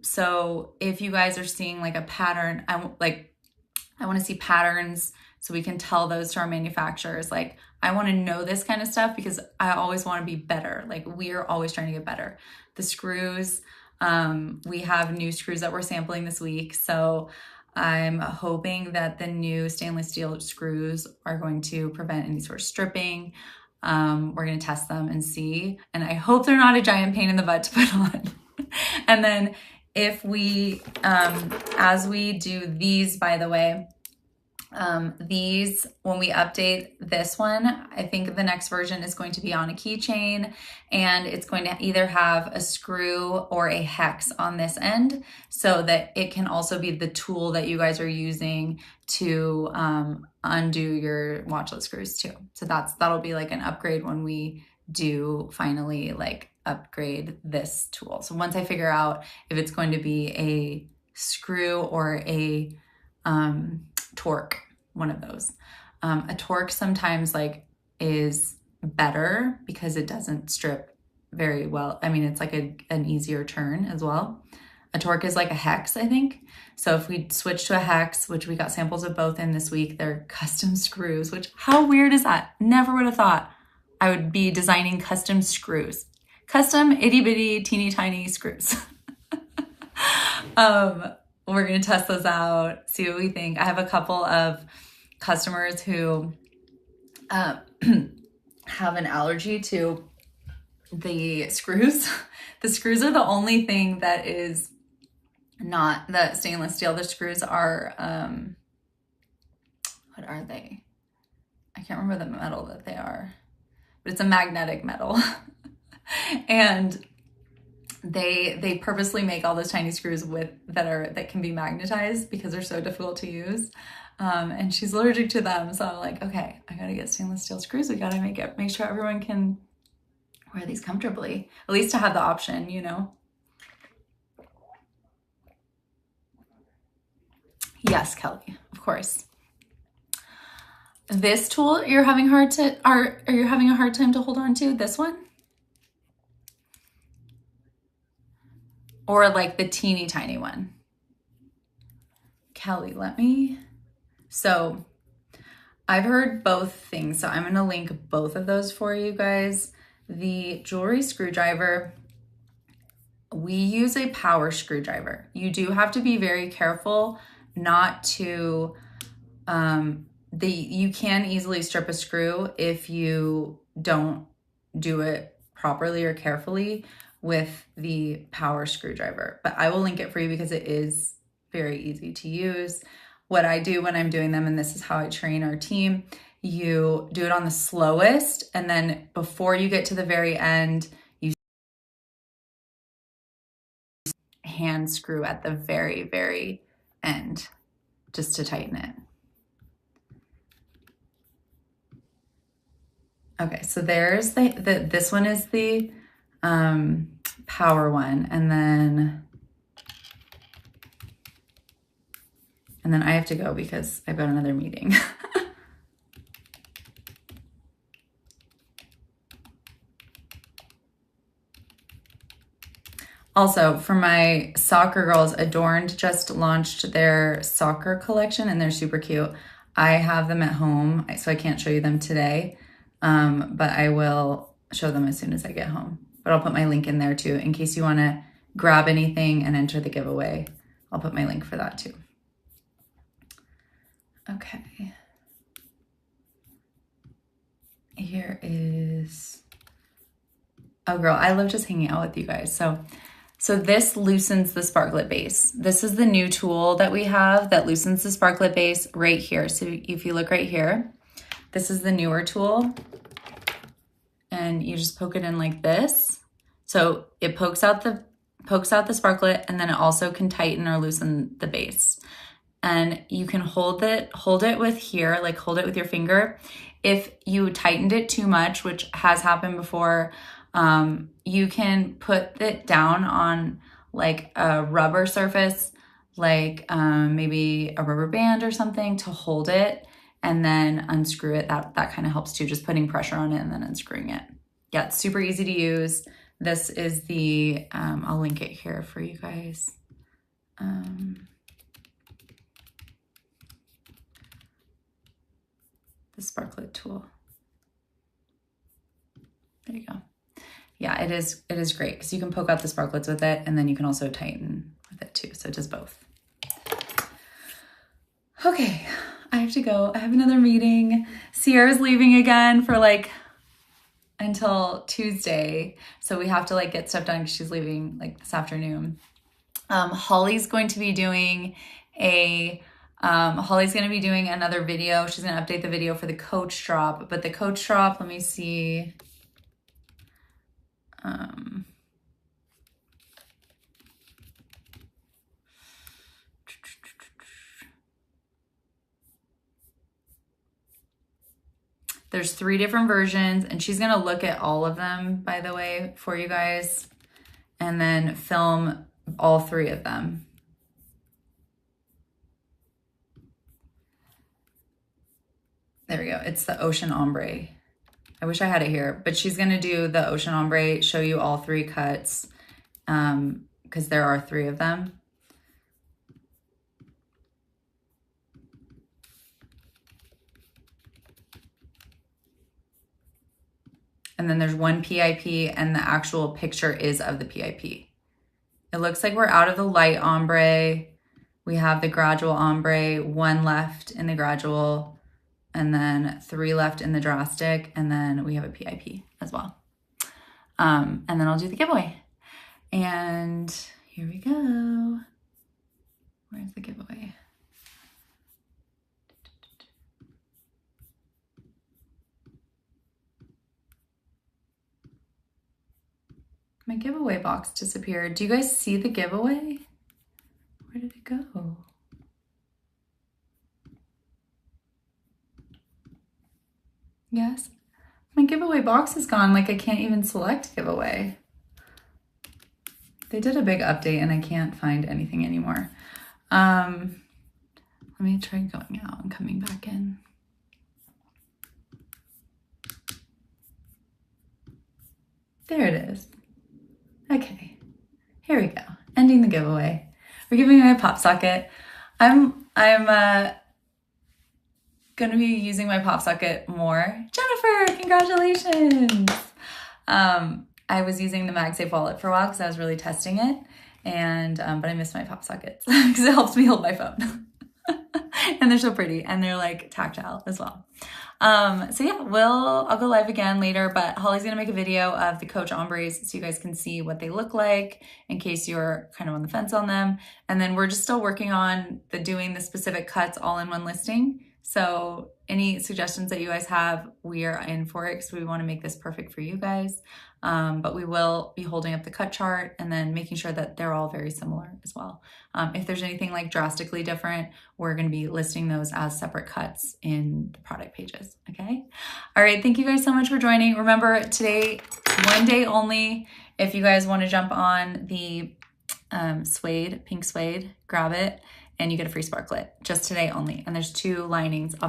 So if you guys are seeing like a pattern, I want to see patterns so we can tell those to our manufacturers. Like, I want to know this kind of stuff because I always want to be better. Like, we are always trying to get better. The screws, we have new screws that we're sampling this week. So I'm hoping that the new stainless steel screws are going to prevent any sort of stripping. We're going to test them and see. And I hope they're not a giant pain in the butt to put on. And then if we, as we do these, by the way, these, when we update this one, I think the next version is going to be on a keychain, and it's going to either have a screw or a hex on this end so that it can also be the tool that you guys are using to undo your watchlet screws too. So that'll be like an upgrade when we do finally like upgrade this tool. So once I figure out if it's going to be a screw or a torque, one of those. A torque sometimes like is better because it doesn't strip very well. I mean, it's like an easier turn as well. A torque is like a hex, I think. So if we switch to a hex, which we got samples of both in this week, they're custom screws, which how weird is that? Never would have thought I would be designing custom screws. Custom itty bitty teeny tiny screws. We're going to test those out, see what we think. I have a couple of customers who have an allergy to the screws. The screws are the only thing that is not the stainless steel. The screws are, what are they? I can't remember the metal that they are, but it's a magnetic metal. And They purposely make all those tiny screws that can be magnetized because they're so difficult to use. And she's allergic to them. So I'm like, okay, I gotta get stainless steel screws. We gotta make sure everyone can wear these comfortably, at least to have the option, you know? Yes, Kelly, of course. This tool you're having are you having a hard time to hold on to? This one? Or like the teeny tiny one? Kelly, so I've heard both things, so I'm gonna link both of those for you guys. The jewelry screwdriver, we use a power screwdriver. You do have to be very careful not to, you can easily strip a screw if you don't do it properly or carefully with the power screwdriver. But I will link it for you because it is very easy to use. What I do when I'm doing them, and this is how I train our team, you do it on the slowest, and then before you get to the very end, you hand screw at the very, very end just to tighten it. Okay, so there's this one is the power one, and then I have to go because I've got another meeting. Also, for my soccer girls, Adorned just launched their soccer collection and they're super cute. I have them at home, so I can't show you them today, but I will show them as soon as I get home. But I'll put my link in there too, in case you want to grab anything and enter the giveaway. I'll put my link for that too. Okay. Here is, oh girl, I love just hanging out with you guys. So this loosens the sparklet base. This is the new tool that we have that loosens the sparklet base right here. So if you look right here, this is the newer tool. And you just poke it in like this. So it pokes out the sparklet, and then it also can tighten or loosen the base. And you can hold it with here, like hold it with your finger. If you tightened it too much, which has happened before, you can put it down on like a rubber surface, like maybe a rubber band or something to hold it, and then unscrew it. That kind of helps too, just putting pressure on it and then unscrewing it. Yeah, it's super easy to use. This is the, I'll link it here for you guys. The Sparklet tool. There you go. Yeah, it is great because you can poke out the sparklets with it, and then you can also tighten with it too. So it does both. Okay, I have to go. I have another meeting. Sierra's leaving again for like until Tuesday. So we have to like get stuff done because she's leaving like this afternoon. Holly's going to be doing another video. She's going to update the video for the coach drop, but the coach drop, let me see. There's 3 different versions, and she's going to look at all of them, by the way, for you guys, and then film all 3 of them. There we go. It's the Ocean Ombre. I wish I had it here, but she's going to do the Ocean Ombre, show you all 3 cuts, because there are 3 of them. And then there's 1 PIP, and the actual picture is of the PIP. It looks like we're out of the light ombre. We have the gradual ombre, 1 left in the gradual, and then 3 left in the drastic, and then we have a PIP as well. And then I'll do the giveaway. And here we go. Where's the giveaway? My giveaway box disappeared. Do you guys see the giveaway? Where did it go? Yes. My giveaway box is gone. Like I can't even select giveaway. They did a big update and I can't find anything anymore. Let me try going out and coming back in. There it is. Okay, here we go. Ending the giveaway. We're giving away a pop socket. I'm gonna be using my pop socket more. Jennifer, congratulations. I was using the MagSafe wallet for a while because I was really testing it, and but I missed my pop sockets because it helps me hold my phone. And they're so pretty, and they're like tactile as well. So yeah, I'll go live again later, but Holly's gonna make a video of the Coach ombres so you guys can see what they look like in case you're kind of on the fence on them. And then we're just still working on doing the specific cuts all in one listing. So any suggestions that you guys have, we are in for it because we want to make this perfect for you guys. But we will be holding up the cut chart and then making sure that they're all very similar as well. If there's anything like drastically different, we're going to be listing those as separate cuts in the product pages. Okay. All right. Thank you guys so much for joining. Remember today, one day only. If you guys want to jump on the suede, pink suede, grab it and you get a free sparklet just today only. And there's 2 linings.